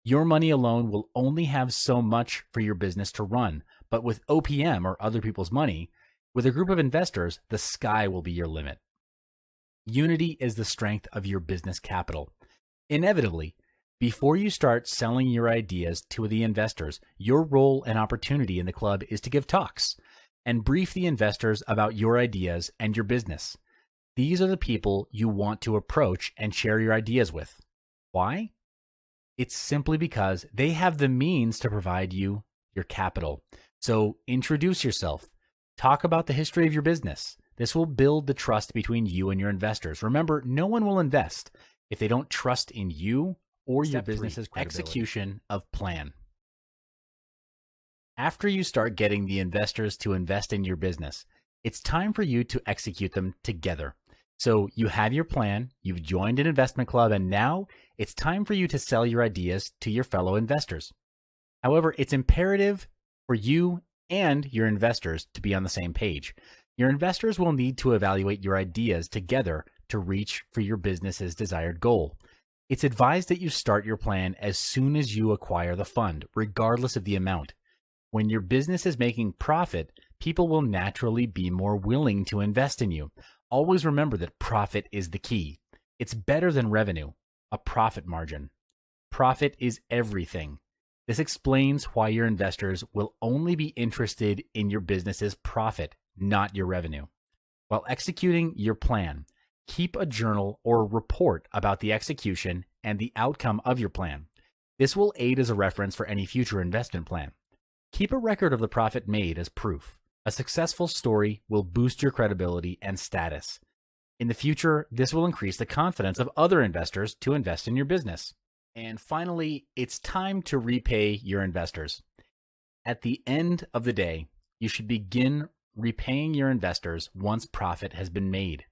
Your money alone will only have so much for your business to run, but with OPM or other people's money, with a group of investors, the sky will be your limit. Unity is the strength of your business capital. Inevitably, before you start selling your ideas to the investors, your role and opportunity in the club is to give talks and brief the investors about your ideas and your business. These are the people you want to approach and share your ideas with. Why? It's simply because they have the means to provide you your capital. So introduce yourself. Talk about the history of your business. This will build the trust between you and your investors. Remember, no one will invest if they don't trust in you or your business's credibility. Execution of plan. After you start getting the investors to invest in your business, it's time for you to execute them together. So you have your plan, you've joined an investment club, and now it's time for you to sell your ideas to your fellow investors. However, it's imperative for you and your investors to be on the same page. Your investors will need to evaluate your ideas together to reach for your business's desired goal. It's advised that you start your plan as soon as you acquire the fund, regardless of the amount. When your business is making profit, people will naturally be more willing to invest in you. Always remember that profit is the key. It's better than revenue, a profit margin. Profit is everything. This explains why your investors will only be interested in your business's profit, not your revenue. While executing your plan, keep a journal or report about the execution and the outcome of your plan. This will aid as a reference for any future investment plan. Keep a record of the profit made as proof. A successful story will boost your credibility and status. In the future, this will increase the confidence of other investors to invest in your business. And finally, it's time to repay your investors. At the end of the day, you should begin repaying your investors once profit has been made.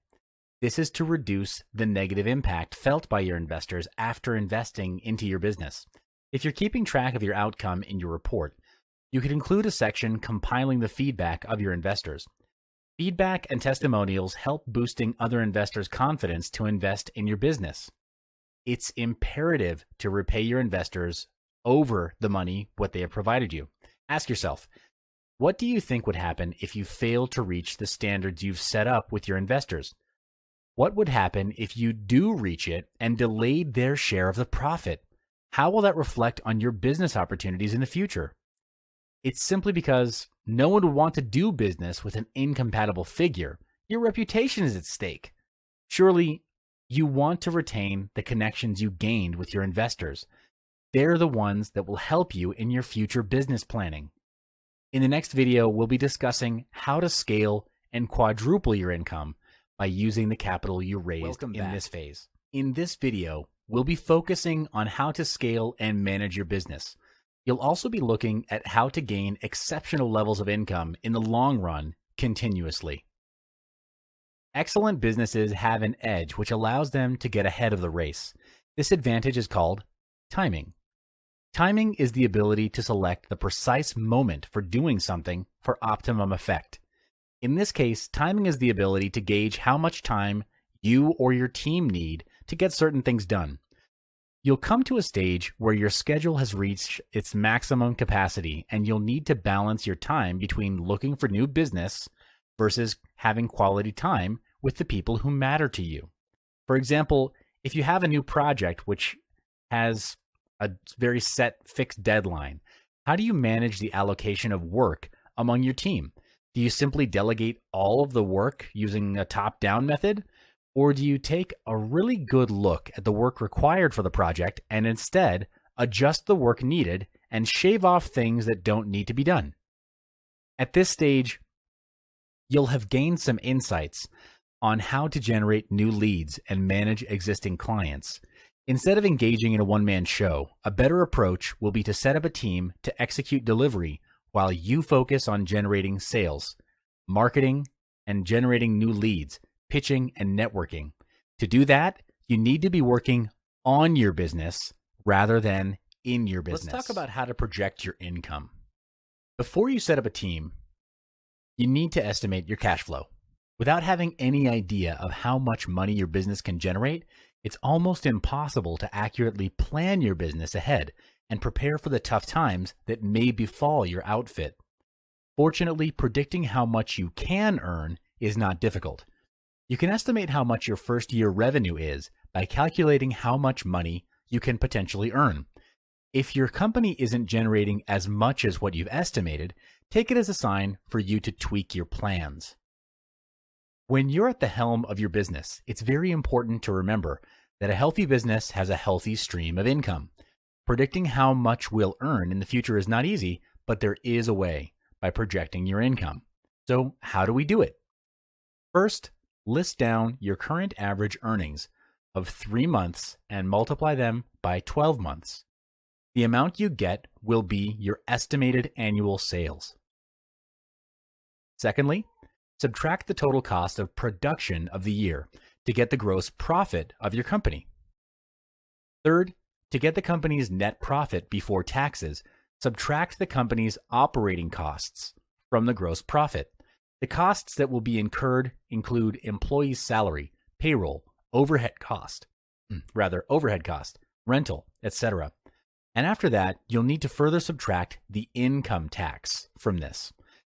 This is to reduce the negative impact felt by your investors after investing into your business. If you're keeping track of your outcome in your report, you could include a section compiling the feedback of your investors. Feedback and testimonials help boosting other investors' confidence to invest in your business. It's imperative to repay your investors over the money what they have provided you. Ask yourself, what do you think would happen if you failed to reach the standards you've set up with your investors? What would happen if you do reach it and delayed their share of the profit? How will that reflect on your business opportunities in the future? It's simply because no one would want to do business with an incompatible figure. Your reputation is at stake. Surely, you want to retain the connections you gained with your investors. They're the ones that will help you in your future business planning. In the next video, we'll be discussing how to scale and quadruple your income by using the capital you raised in this phase. In this video, we'll be focusing on how to scale and manage your business. You'll also be looking at how to gain exceptional levels of income in the long run continuously. Excellent businesses have an edge which allows them to get ahead of the race. This advantage is called timing. Timing is the ability to select the precise moment for doing something for optimum effect. In this case, timing is the ability to gauge how much time you or your team need to get certain things done. You'll come to a stage where your schedule has reached its maximum capacity, and you'll need to balance your time between looking for new business versus having quality time with the people who matter to you. For example, if you have a new project which has a very set fixed deadline, how do you manage the allocation of work among your team? Do you simply delegate all of the work using a top-down method? Or do you take a really good look at the work required for the project and instead adjust the work needed and shave off things that don't need to be done? At this stage, you'll have gained some insights on how to generate new leads and manage existing clients. Instead of engaging in a one-man show, a better approach will be to set up a team to execute delivery while you focus on generating sales, marketing, and generating new leads, pitching, and networking. To do that, you need to be working on your business rather than in your business. Let's talk about how to project your income. Before you set up a team, you need to estimate your cash flow. Without having any idea of how much money your business can generate, it's almost impossible to accurately plan your business ahead and prepare for the tough times that may befall your outfit. Fortunately, predicting how much you can earn is not difficult. You can estimate how much your first year revenue is by calculating how much money you can potentially earn. If your company isn't generating as much as what you've estimated, take it as a sign for you to tweak your plans. When you're at the helm of your business, it's very important to remember that a healthy business has a healthy stream of income. Predicting how much we'll earn in the future is not easy, but there is a way by projecting your income. So how do we do it? First, list down your current average earnings of 3 months and multiply them by 12 months. The amount you get will be your estimated annual sales. Secondly, subtract the total cost of production of the year to get the gross profit of your company. Third, to get the company's net profit before taxes, subtract the company's operating costs from the gross profit. The costs that will be incurred include employees' salary, payroll, overhead cost, rental, etc. And after that, you'll need to further subtract the income tax from this.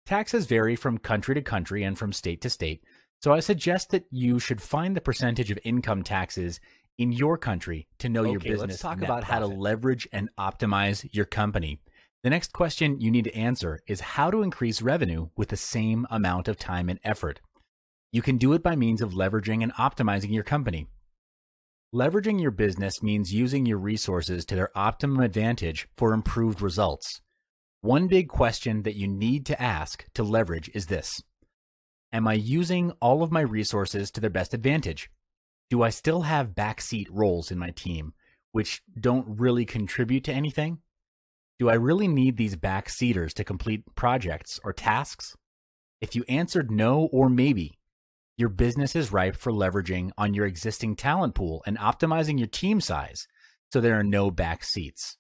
Taxes vary from country to country and from state to state, so I suggest that you should find the percentage of income taxes in your country to know your business. Let's talk about how to leverage and optimize your company. The next question you need to answer is how to increase revenue with the same amount of time and effort. You can do it by means of leveraging and optimizing your company. Leveraging your business means using your resources to their optimum advantage for improved results. One big question that you need to ask to leverage is this: am I using all of my resources to their best advantage? Do I still have backseat roles in my team which don't really contribute to anything? Do I really need these backseaters to complete projects or tasks? If you answered no or maybe, your business is ripe for leveraging on your existing talent pool and optimizing your team size so there are no back seats.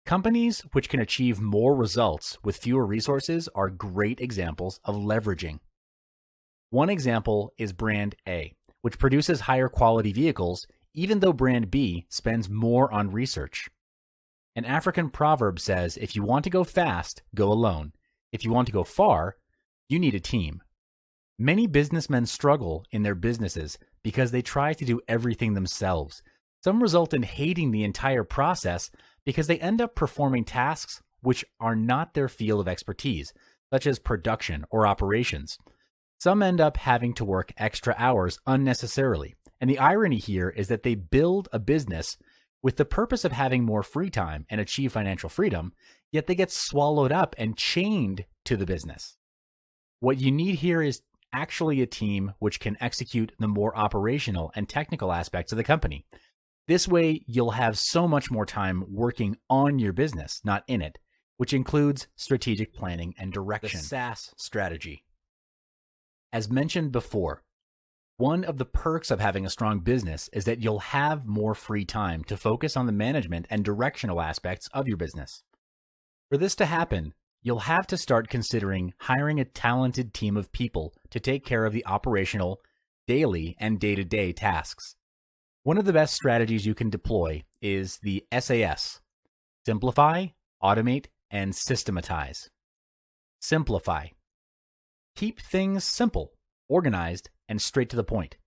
Companies which can achieve more results with fewer resources are great examples of leveraging. One example is Brand A, which produces higher quality vehicles even though Brand B spends more on research. An African proverb says, if you want to go fast, go alone. If you want to go far, you need a team. Many businessmen struggle in their businesses because they try to do everything themselves. Some result in hating the entire process because they end up performing tasks which are not their field of expertise, such as production or operations. Some end up having to work extra hours unnecessarily. And the irony here is that they build a business with the purpose of having more free time and achieve financial freedom, yet they get swallowed up and chained to the business. What you need here is actually a team which can execute the more operational and technical aspects of the company. This way, you'll have so much more time working on your business, not in it, which includes strategic planning and direction. The SAS strategy. As mentioned before, one of the perks of having a strong business is that you'll have more free time to focus on the management and directional aspects of your business. For this to happen, you'll have to start considering hiring a talented team of people to take care of the operational, daily, and day-to-day tasks. One of the best strategies you can deploy is the SAS: simplify, automate, and systematize. Simplify. Keep things simple, organized, and straight to the point.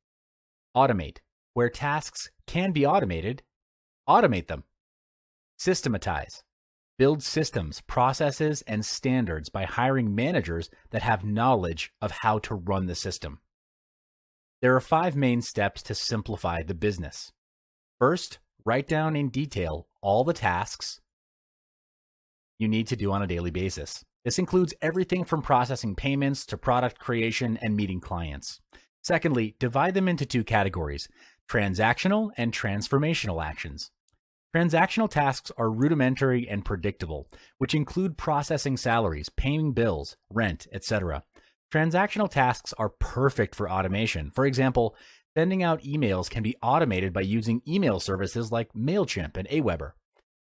Automate. Where tasks can be automated, automate them. Systematize. Build systems, processes, and standards by hiring managers that have knowledge of how to run the system. There are 5 main steps to simplify the business. First, write down in detail all the tasks you need to do on a daily basis. This includes everything from processing payments to product creation and meeting clients. Secondly, divide them into 2 categories: transactional and transformational actions. Transactional tasks are rudimentary and predictable, which include processing salaries, paying bills, rent, etc. Transactional tasks are perfect for automation. For example, sending out emails can be automated by using email services like MailChimp and Aweber.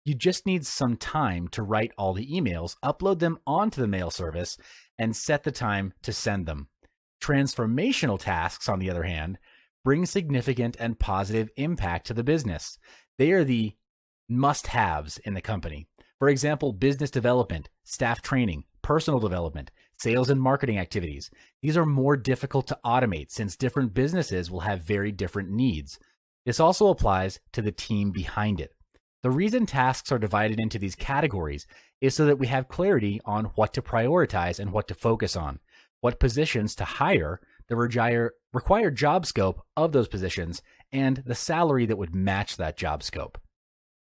You just need some time to write all the emails, upload them onto the mail service, and set the time to send them. Transformational tasks, on the other hand, bring significant and positive impact to the business. They are the must-haves in the company. For example, business development, staff training, personal development, sales and marketing activities. These are more difficult to automate since different businesses will have very different needs. This also applies to the team behind it. The reason tasks are divided into these categories is so that we have clarity on what to prioritize and what to focus on, what positions to hire, the required job scope of those positions, and the salary that would match that job scope.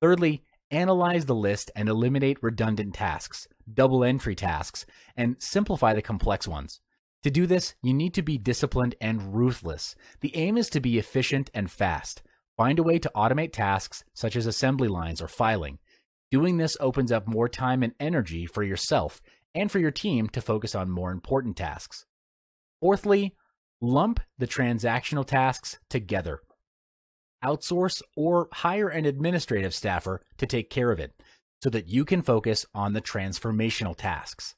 Thirdly, analyze the list and eliminate redundant tasks, double entry tasks, and simplify the complex ones. To do this, you need to be disciplined and ruthless. The aim is to be efficient and fast. Find a way to automate tasks such as assembly lines or filing. Doing this opens up more time and energy for yourself and for your team to focus on more important tasks. Fourthly, lump the transactional tasks together. Outsource or hire an administrative staffer to take care of it so that you can focus on the transformational tasks.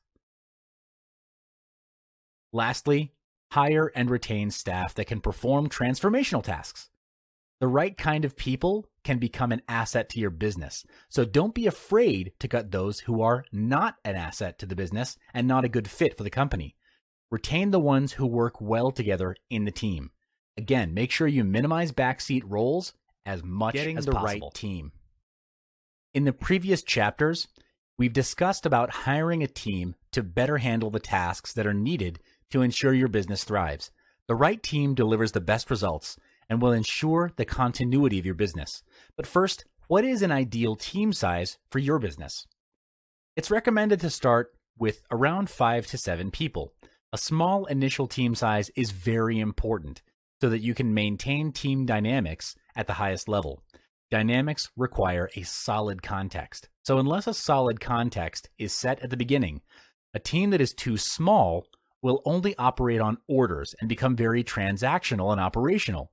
Lastly, hire and retain staff that can perform transformational tasks. The right kind of people can become an asset to your business, so don't be afraid to cut those who are not an asset to the business and not a good fit for the company. Retain the ones who work well together in the team. Again, make sure you minimize backseat roles as much as possible. Getting the right team. In the previous chapters, we've discussed about hiring a team to better handle the tasks that are needed to ensure your business thrives. The right team delivers the best results and will ensure the continuity of your business. But first, what is an ideal team size for your business? It's recommended to start with around 5 to 7 people. A small initial team size is very important so that you can maintain team dynamics at the highest level. Dynamics require a solid context. So unless a solid context is set at the beginning, a team that is too small will only operate on orders and become very transactional and operational.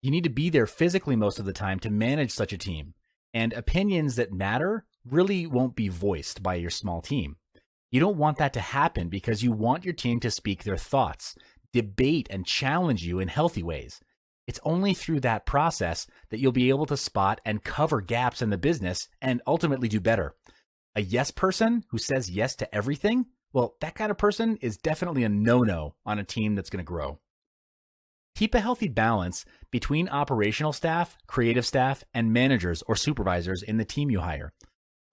You need to be there physically most of the time to manage such a team, and opinions that matter really won't be voiced by your small team. You don't want that to happen because you want your team to speak their thoughts, debate, and challenge you in healthy ways. It's only through that process that you'll be able to spot and cover gaps in the business and ultimately do better. A yes person who says yes to everything, well, that kind of person is definitely a no-no on a team that's going to grow. Keep a healthy balance between operational staff, creative staff, and managers or supervisors in the team you hire.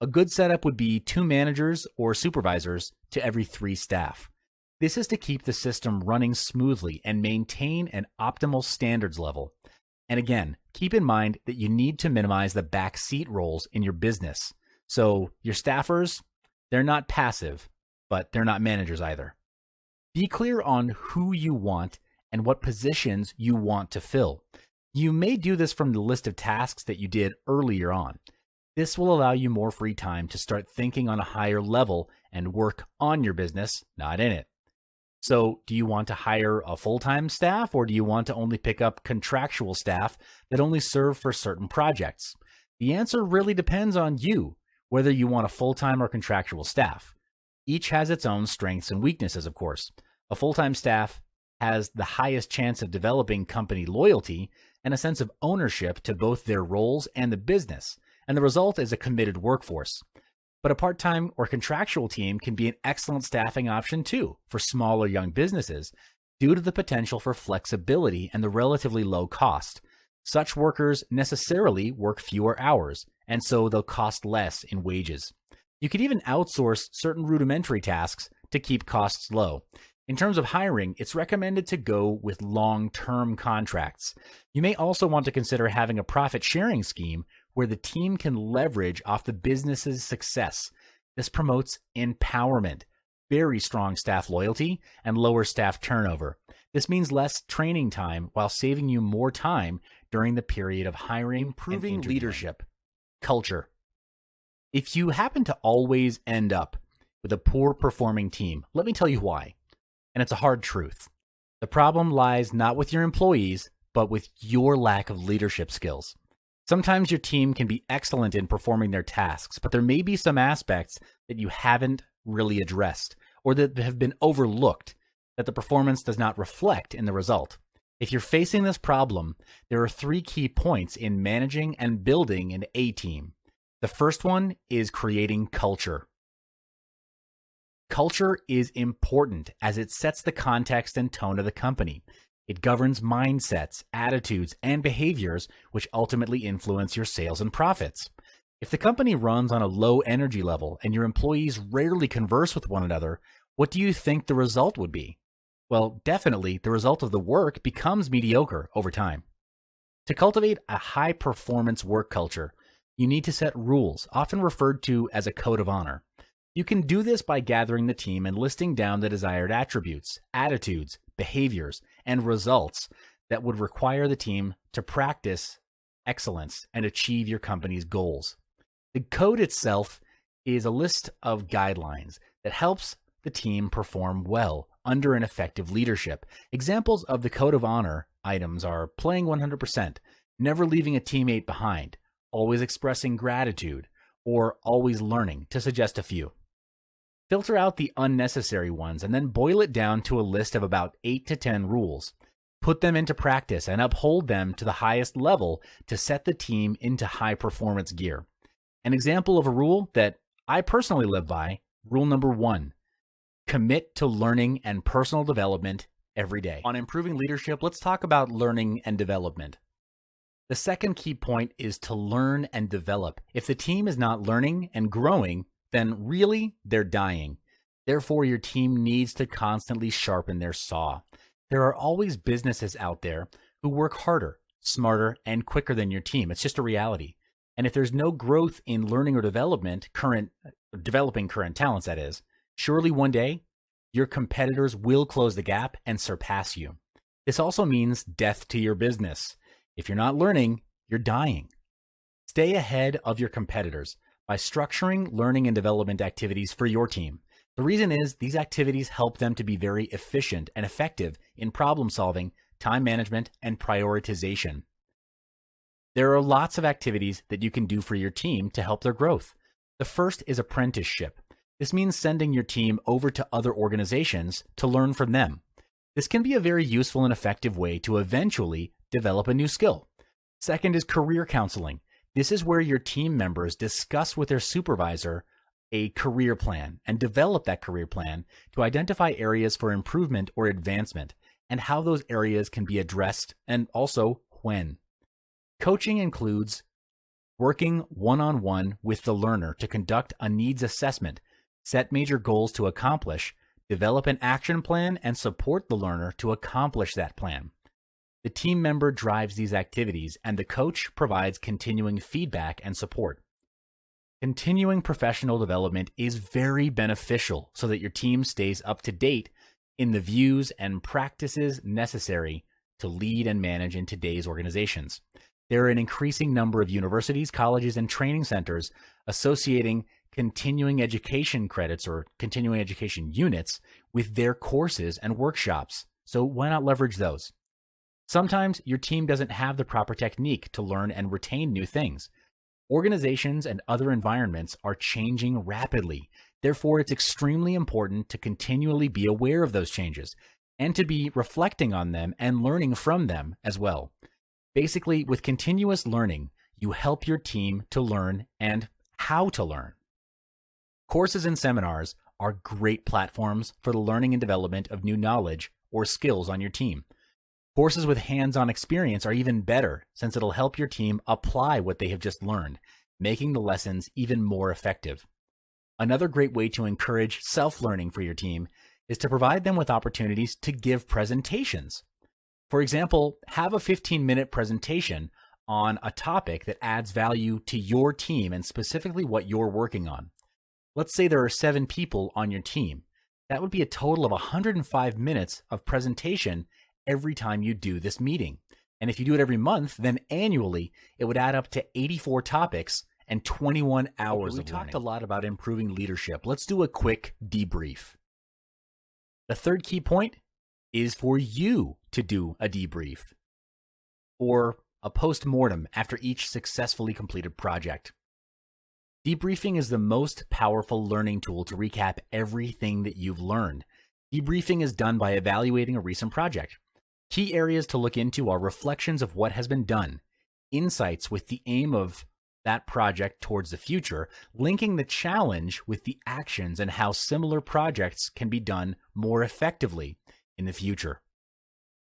A good setup would be 2 managers or supervisors to every 3 staff. This is to keep the system running smoothly and maintain an optimal standards level. And again, keep in mind that you need to minimize the backseat roles in your business. So your staffers, they're not passive, but they're not managers either. Be clear on who you want and what positions you want to fill. You may do this from the list of tasks that you did earlier on. This will allow you more free time to start thinking on a higher level and work on your business, not in it. So do you want to hire a full-time staff, or do you want to only pick up contractual staff that only serve for certain projects? The answer really depends on you, whether you want a full-time or contractual staff. Each has its own strengths and weaknesses, of course. A full-time staff has the highest chance of developing company loyalty and a sense of ownership to both their roles and the business, and the result is a committed workforce. But a part-time or contractual team can be an excellent staffing option too for small or young businesses due to the potential for flexibility and the relatively low cost. Such workers necessarily work fewer hours, and so they'll cost less in wages. You could even outsource certain rudimentary tasks to keep costs low. In terms of hiring, it's recommended to go with long-term contracts. You may also want to consider having a profit-sharing scheme where the team can leverage off the business's success. This promotes empowerment, very strong staff loyalty, and lower staff turnover. This means less training time while saving you more time during the period of hiring. Improving leadership. Culture. If you happen to always end up with a poor performing team, let me tell you why. And it's a hard truth. The problem lies not with your employees, but with your lack of leadership skills. Sometimes your team can be excellent in performing their tasks, but there may be some aspects that you haven't really addressed or that have been overlooked that the performance does not reflect in the result. If you're facing this problem, there are 3 key points in managing and building an A team. The first one is creating culture. Culture is important as it sets the context and tone of the company. It governs mindsets, attitudes, and behaviors, which ultimately influence your sales and profits. If the company runs on a low energy level and your employees rarely converse with one another, what do you think the result would be? Well, definitely the result of the work becomes mediocre over time. To cultivate a high-performance work culture, you need to set rules, often referred to as a code of honor. You can do this by gathering the team and listing down the desired attributes, attitudes, behaviors, and results that would require the team to practice excellence and achieve your company's goals. The code itself is a list of guidelines that helps the team perform well under an effective leadership. Examples of the code of honor items are playing 100%, never leaving a teammate behind, always expressing gratitude, or always learning, to suggest a few. Filter out the unnecessary ones and then boil it down to a list of about 8 to 10 rules. Put them into practice and uphold them to the highest level to set the team into high performance gear. An example of a rule that I personally live by, rule number 1, commit to learning and personal development every day. On improving leadership, let's talk about learning and development. The second key point is to learn and develop. If the team is not learning and growing, then really they're dying. Therefore, your team needs to constantly sharpen their saw. There are always businesses out there who work harder, smarter, and quicker than your team. It's just a reality. And if there's no growth in learning or developing current talents, that is, surely one day your competitors will close the gap and surpass you. This also means death to your business. If you're not learning, you're dying. Stay ahead of your competitors by structuring learning and development activities for your team. The reason is these activities help them to be very efficient and effective in problem solving, time management, and prioritization. There are lots of activities that you can do for your team to help their growth. The first is apprenticeship. This means sending your team over to other organizations to learn from them. This can be a very useful and effective way to eventually develop a new skill. Second is career counseling. This is where your team members discuss with their supervisor a career plan and develop that career plan to identify areas for improvement or advancement and how those areas can be addressed and also when. Coaching includes working one-on-one with the learner to conduct a needs assessment, set major goals to accomplish, develop an action plan, and support the learner to accomplish that plan. The team member drives these activities, and the coach provides continuing feedback and support. Continuing professional development is very beneficial so that your team stays up to date in the views and practices necessary to lead and manage in today's organizations. There are an increasing number of universities, colleges, and training centers associating continuing education credits or continuing education units with their courses and workshops. So why not leverage those? Sometimes your team doesn't have the proper technique to learn and retain new things. Organizations and other environments are changing rapidly. Therefore, it's extremely important to continually be aware of those changes and to be reflecting on them and learning from them as well. Basically, with continuous learning, you help your team to learn and how to learn. Courses and seminars are great platforms for the learning and development of new knowledge or skills on your team. Courses with hands-on experience are even better since it'll help your team apply what they have just learned, making the lessons even more effective. Another great way to encourage self-learning for your team is to provide them with opportunities to give presentations. For example, have a 15-minute presentation on a topic that adds value to your team and specifically what you're working on. Let's say there are 7 people on your team. That would be a total of 105 minutes of presentation every time you do this meeting. And if you do it every month, then annually, it would add up to 84 topics and 21 hours of learning. We talked a lot about improving leadership. Let's do a quick debrief. The third key point is for you to do a debrief or a post-mortem after each successfully completed project. Debriefing is the most powerful learning tool to recap everything that you've learned. Debriefing is done by evaluating a recent project. Key areas to look into are reflections of what has been done, insights with the aim of that project towards the future, linking the challenge with the actions and how similar projects can be done more effectively in the future.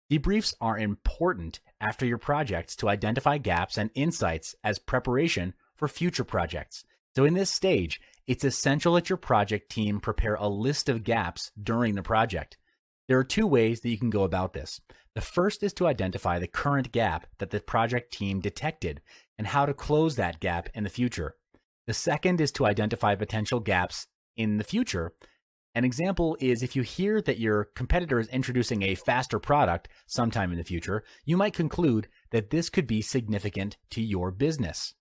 Debriefs are important after your projects to identify gaps and insights as preparation for future projects. So in this stage, it's essential that your project team prepare a list of gaps during the project. There are 2 ways that you can go about this. The first is to identify the current gap that the project team detected and how to close that gap in the future. The second is to identify potential gaps in the future. An example is if you hear that your competitor is introducing a faster product sometime in the future, you might conclude that this could be significant to your business.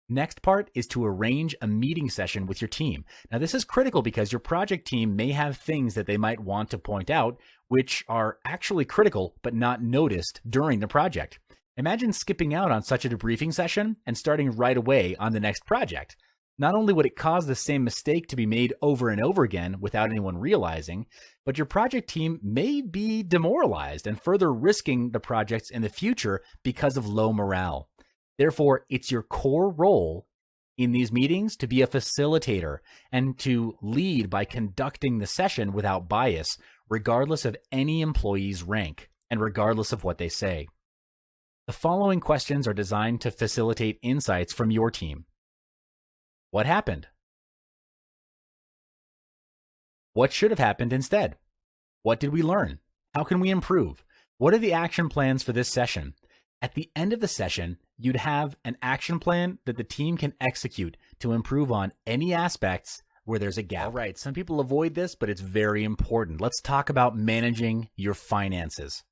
Next part is to arrange a meeting session with your team. Now, this is critical because your project team may have things that they might want to point out, which are actually critical but not noticed during the project. Imagine skipping out on such a debriefing session and starting right away on the next project. Not only would it cause the same mistake to be made over and over again without anyone realizing, but your project team may be demoralized and further risking the projects in the future because of low morale. Therefore, it's your core role in these meetings to be a facilitator and to lead by conducting the session without bias, regardless of any employee's rank and regardless of what they say. The following questions are designed to facilitate insights from your team. What happened? What should have happened instead? What did we learn? How can we improve? What are the action plans for this session? At the end of the session, you'd have an action plan that the team can execute to improve on any aspects where there's a gap. All right, some people avoid this, but it's very important. Let's talk about managing your finances.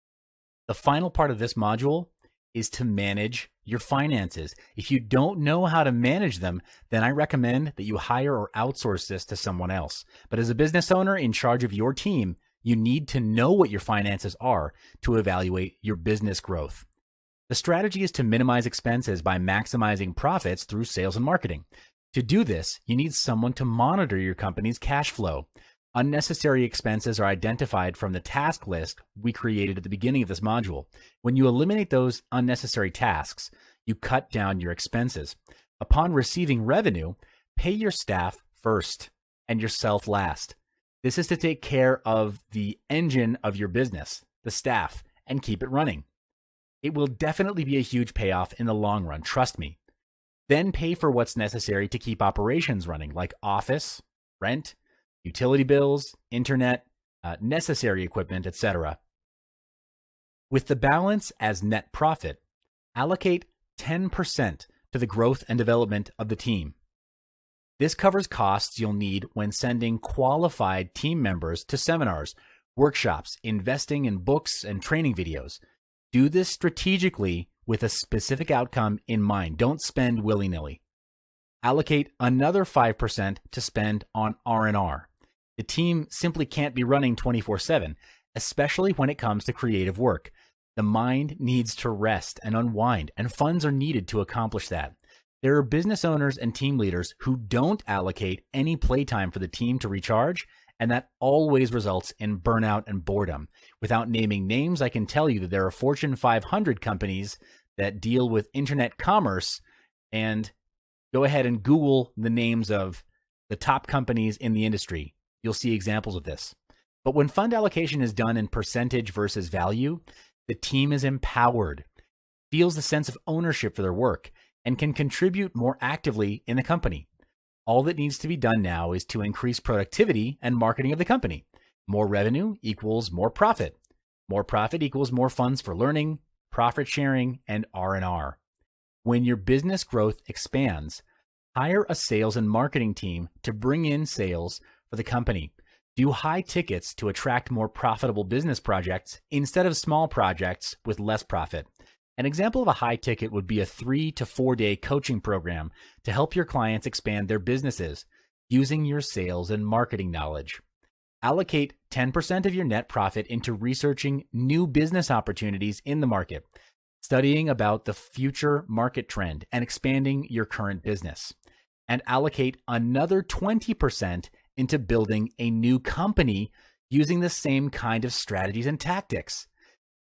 The final part of this module is to manage your finances. If you don't know how to manage them, then I recommend that you hire or outsource this to someone else. But as a business owner in charge of your team, you need to know what your finances are to evaluate your business growth. The strategy is to minimize expenses by maximizing profits through sales and marketing. To do this, you need someone to monitor your company's cash flow. Unnecessary expenses are identified from the task list we created at the beginning of this module. When you eliminate those unnecessary tasks, you cut down your expenses. Upon receiving revenue, pay your staff first and yourself last. This is to take care of the engine of your business, the staff, and keep it running. It will definitely be a huge payoff in the long run, trust me. Then pay for what's necessary to keep operations running, like office, rent, utility bills, internet, necessary equipment, etc. With the balance as net profit, allocate 10% to the growth and development of the team. This covers costs you'll need when sending qualified team members to seminars, workshops, investing in books and training videos. Do this strategically with a specific outcome in mind. Don't spend willy-nilly. Allocate another 5% to spend on R&R. The team simply can't be running 24/7, especially when it comes to creative work. The mind needs to rest and unwind, and funds are needed to accomplish that. There are business owners and team leaders who don't allocate any playtime for the team to recharge, and that always results in burnout and boredom. Without naming names, I can tell you that there are Fortune 500 companies that deal with internet commerce, and go ahead and Google the names of the top companies in the industry. You'll see examples of this. But when fund allocation is done in percentage versus value, the team is empowered, feels the sense of ownership for their work, and can contribute more actively in the company. All that needs to be done now is to increase productivity and marketing of the company. More revenue equals more profit. More profit equals more funds for learning, profit sharing, and R&R. When your business growth expands, hire a sales and marketing team to bring in sales for the company. Do high tickets to attract more profitable business projects instead of small projects with less profit. An example of a high ticket would be a 3 to 4 day coaching program to help your clients expand their businesses using your sales and marketing knowledge. Allocate 10% of your net profit into researching new business opportunities in the market, studying about the future market trend and expanding your current business. And allocate another 20% into building a new company using the same kind of strategies and tactics.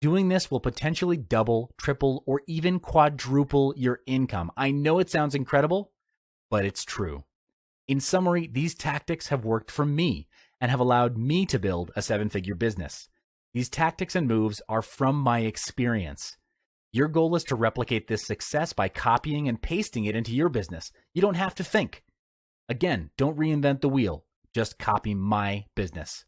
Doing this will potentially double, triple, or even quadruple your income. I know it sounds incredible, but it's true. In summary, these tactics have worked for me and have allowed me to build a 7-figure business. These tactics and moves are from my experience. Your goal is to replicate this success by copying and pasting it into your business. You don't have to think. Again, don't reinvent the wheel. Just copy my business.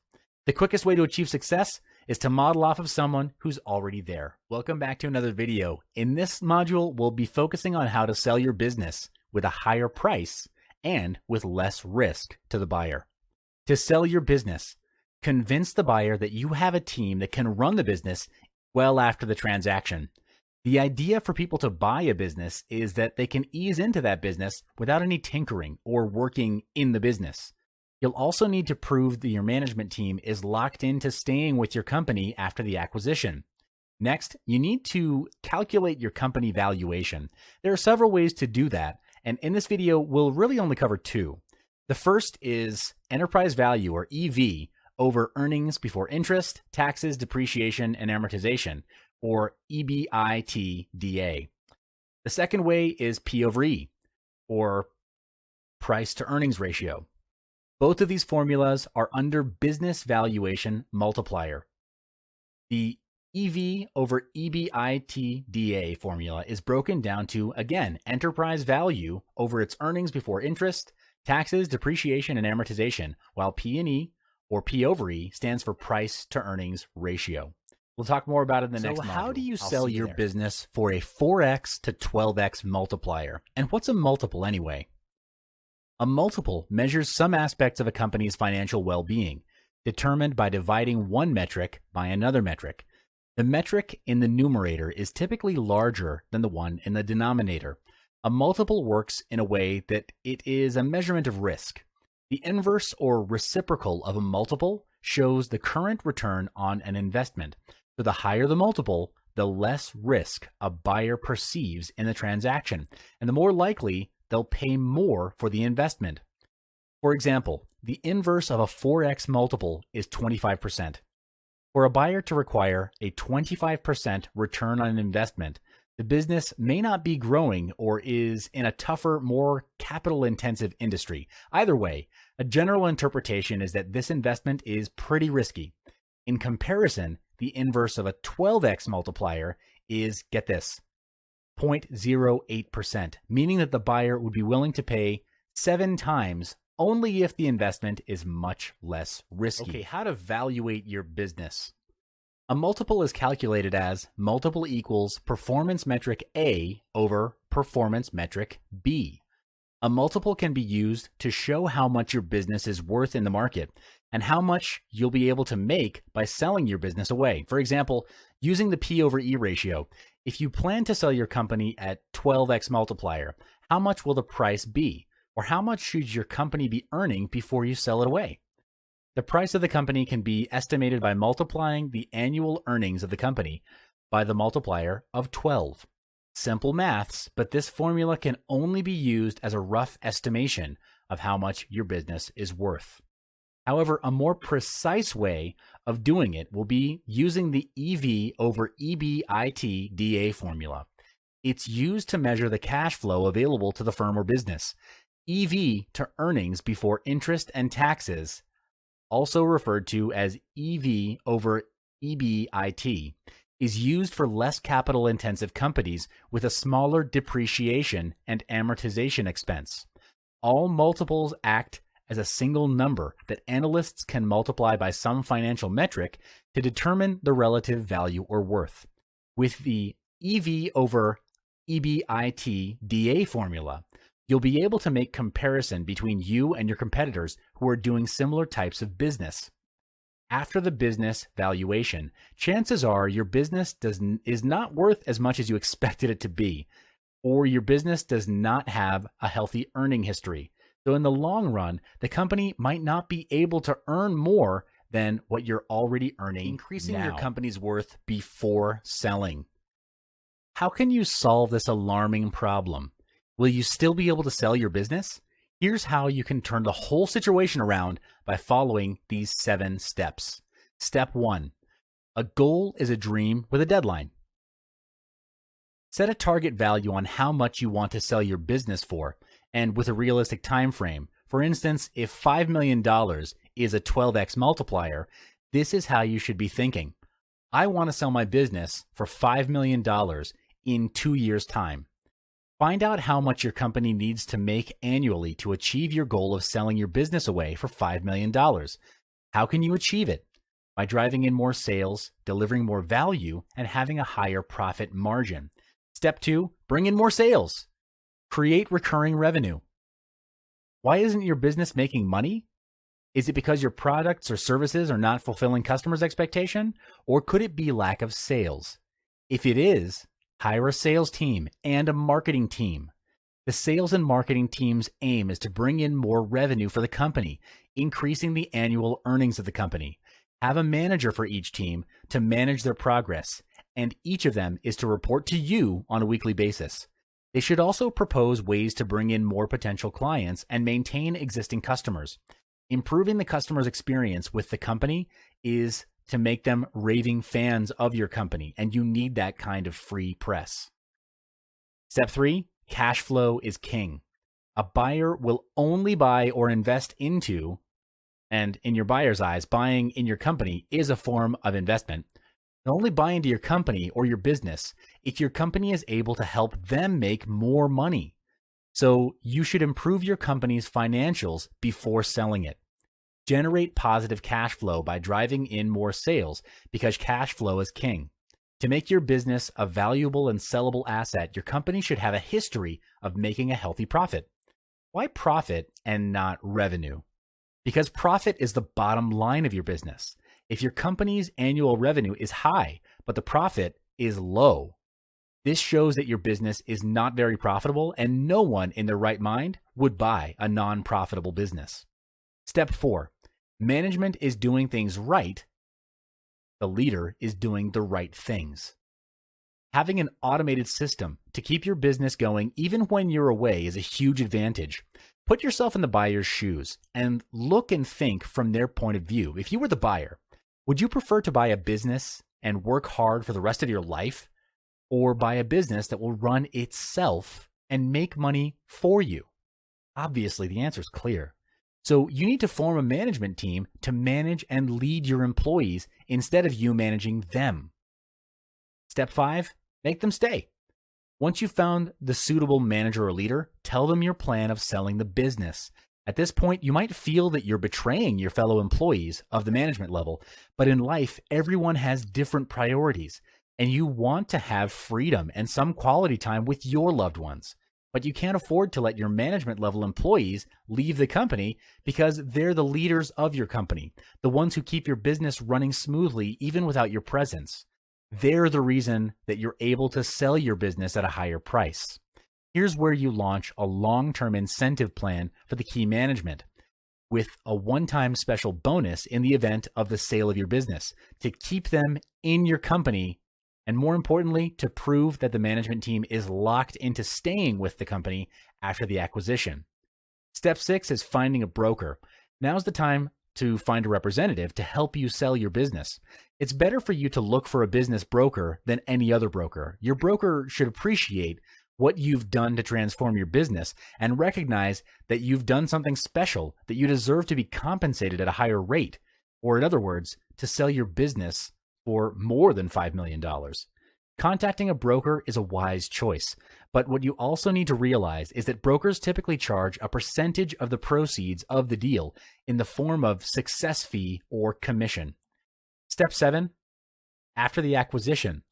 The quickest way to achieve success is to model off of someone who's already there. Welcome back to another video. In this module, we'll be focusing on how to sell your business with a higher price and with less risk to the buyer. To sell your business, convince the buyer that you have a team that can run the business well after the transaction. The idea for people to buy a business is that they can ease into that business without any tinkering or working in the business. You'll also need to prove that your management team is locked into staying with your company after the acquisition. Next, you need to calculate your company valuation. There are several ways to do that, and in this video, we'll really only cover two. The first is enterprise value, or EV, over earnings before interest, taxes, depreciation, and amortization, or EBITDA. The second way is P over E, or price to earnings ratio. Both of these formulas are under business valuation multiplier. The EV over EBITDA formula is broken down to, again, enterprise value over its earnings before interest, taxes, depreciation, and amortization, while P&E, or P over E, stands for price to earnings ratio. We'll talk more about it in the next module. So how do you sell your business for a 4x to 12x multiplier? And what's a multiple anyway? A multiple measures some aspects of a company's financial well-being, determined by dividing one metric by another metric. The metric in the numerator is typically larger than the one in the denominator. A multiple works in a way that it is a measurement of risk. The inverse or reciprocal of a multiple shows the current return on an investment. So the higher the multiple, the less risk a buyer perceives in the transaction, and the more likely they'll pay more for the investment. For example, the inverse of a 4x multiple is 25%. For a buyer to require a 25% return on an investment, the business may not be growing or is in a tougher, more capital-intensive industry. Either way, a general interpretation is that this investment is pretty risky. In comparison, the inverse of a 12x multiplier is, get this, 0.08%, meaning that the buyer would be willing to pay 7 times only if the investment is much less risky. Okay, how to evaluate your business. A multiple is calculated as multiple equals performance metric A over performance metric B. A multiple can be used to show how much your business is worth in the market and how much you'll be able to make by selling your business away. For example, using the P over E ratio, if you plan to sell your company at 12x multiplier, how much will the price be? Or how much should your company be earning before you sell it away? The price of the company can be estimated by multiplying the annual earnings of the company by the multiplier of 12. Simple maths, but this formula can only be used as a rough estimation of how much your business is worth. However, a more precise way of doing it will be using the EV over EBIT DA formula. It's used to measure the cash flow available to the firm or business. EV to earnings before interest and taxes, also referred to as EV over EBIT, is used for less capital-intensive companies with a smaller depreciation and amortization expense. All multiples act as a single number that analysts can multiply by some financial metric to determine the relative value or worth. With the EV over EBIT DA formula, you'll be able to make comparison between you and your competitors who are doing similar types of business. After the business valuation, chances are your business is not worth as much as you expected it to be, or your business does not have a healthy earning history. So in the long run, the company might not be able to earn more than what you're already earning, increasing your company's worth before selling. How can you solve this alarming problem? Will you still be able to sell your business? Here's how you can turn the whole situation around by following these 7 steps. Step 1. A goal is a dream with a deadline. Set a target value on how much you want to sell your business for, and with a realistic time frame. For instance, if $5 million is a 12x multiplier, this is how you should be thinking. I want to sell my business for $5 million in 2 years' time. Find out how much your company needs to make annually to achieve your goal of selling your business away for $5 million. How can you achieve it? By driving in more sales, delivering more value, and having a higher profit margin. Step 2, bring in more sales. Create recurring revenue. Why isn't your business making money? Is it because your products or services are not fulfilling customers' expectation? Or could it be lack of sales? If it is, hire a sales team and a marketing team. The sales and marketing team's aim is to bring in more revenue for the company, increasing the annual earnings of the company. Have a manager for each team to manage their progress, and each of them is to report to you on a weekly basis. They should also propose ways to bring in more potential clients and maintain existing customers. Improving the customer's experience with the company is to make them raving fans of your company, and you need that kind of free press. Step 3, cash flow is king. A buyer will only buy or invest into, and in your buyer's eyes, buying in your company is a form of investment. They'll only buy into your company or your business if your company is able to help them make more money. So you should improve your company's financials before selling it. Generate positive cash flow by driving in more sales because cash flow is king. To make your business a valuable and sellable asset, your company should have a history of making a healthy profit. Why profit and not revenue? Because profit is the bottom line of your business. If your company's annual revenue is high, but the profit is low. This shows that your business is not very profitable, and no one in their right mind would buy a non-profitable business. Step 4, management is doing things right. The leader is doing the right things. Having an automated system to keep your business going even when you're away is a huge advantage. Put yourself in the buyer's shoes and look and think from their point of view. If you were the buyer, would you prefer to buy a business and work hard for the rest of your life, or buy a business that will run itself and make money for you? Obviously, the answer is clear. So you need to form a management team to manage and lead your employees instead of you managing them. Step 5, make them stay. Once you've found the suitable manager or leader, tell them your plan of selling the business. At this point, you might feel that you're betraying your fellow employees of the management level, but in life, everyone has different priorities, and you want to have freedom and some quality time with your loved ones. But you can't afford to let your management level employees leave the company because they're the leaders of your company, the ones who keep your business running smoothly even without your presence. They're the reason that you're able to sell your business at a higher price. Here's where you launch a long-term incentive plan for the key management, with a one-time special bonus in the event of the sale of your business, to keep them in your company, and more importantly, to prove that the management team is locked into staying with the company after the acquisition. Step 6 is finding a broker. Now's the time to find a representative to help you sell your business. It's better for you to look for a business broker than any other broker. Your broker should appreciate what you've done to transform your business and recognize that you've done something special, that you deserve to be compensated at a higher rate, or in other words, to sell your business for more than $5 million. Contacting a broker is a wise choice, but what you also need to realize is that brokers typically charge a percentage of the proceeds of the deal in the form of success fee or commission. Step 7, after the acquisition.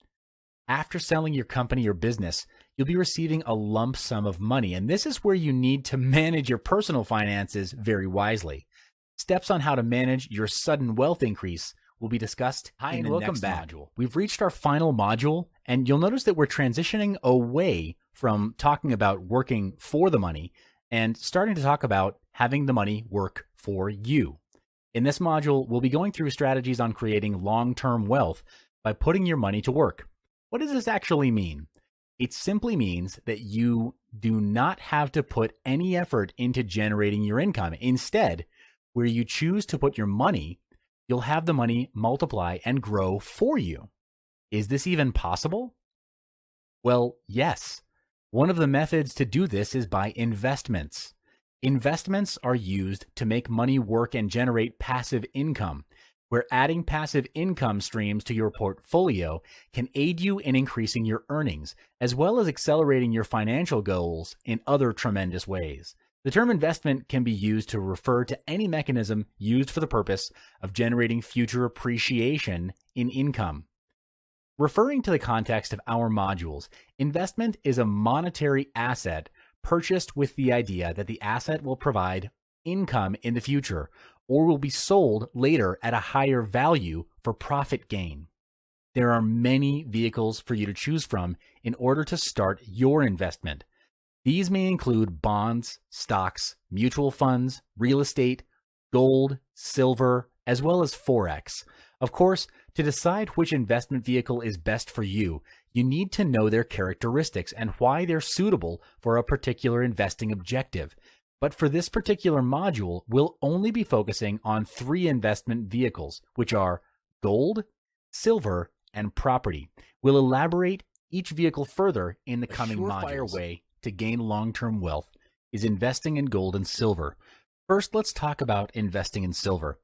After selling your company or business, you'll be receiving a lump sum of money, and this is where you need to manage your personal finances very wisely. Steps on how to manage your sudden wealth increase will be discussed in the next module. We've reached our final module, and you'll notice that we're transitioning away from talking about working for the money and starting to talk about having the money work for you. In this module, we'll be going through strategies on creating long-term wealth by putting your money to work. What does this actually mean? It simply means that you do not have to put any effort into generating your income. Instead, where you choose to put your money, you'll have the money multiply and grow for you. Is this even possible? Well, yes. One of the methods to do this is by investments. Investments are used to make money work and generate passive income, where adding passive income streams to your portfolio can aid you in increasing your earnings, as well as accelerating your financial goals in other tremendous ways. The term investment can be used to refer to any mechanism used for the purpose of generating future appreciation in income. Referring to the context of our modules, investment is a monetary asset purchased with the idea that the asset will provide income in the future or will be sold later at a higher value for profit gain. There are many vehicles for you to choose from in order to start your investment. These may include bonds, stocks, mutual funds, real estate, gold, silver, as well as Forex. Of course, to decide which investment vehicle is best for you, you need to know their characteristics and why they're suitable for a particular investing objective. But for this particular module, we'll only be focusing on 3 investment vehicles, which are gold, silver, and property. We'll elaborate each vehicle further in the coming modules. A way to gain long-term wealth is investing in gold and silver. First, let's talk about investing in silver.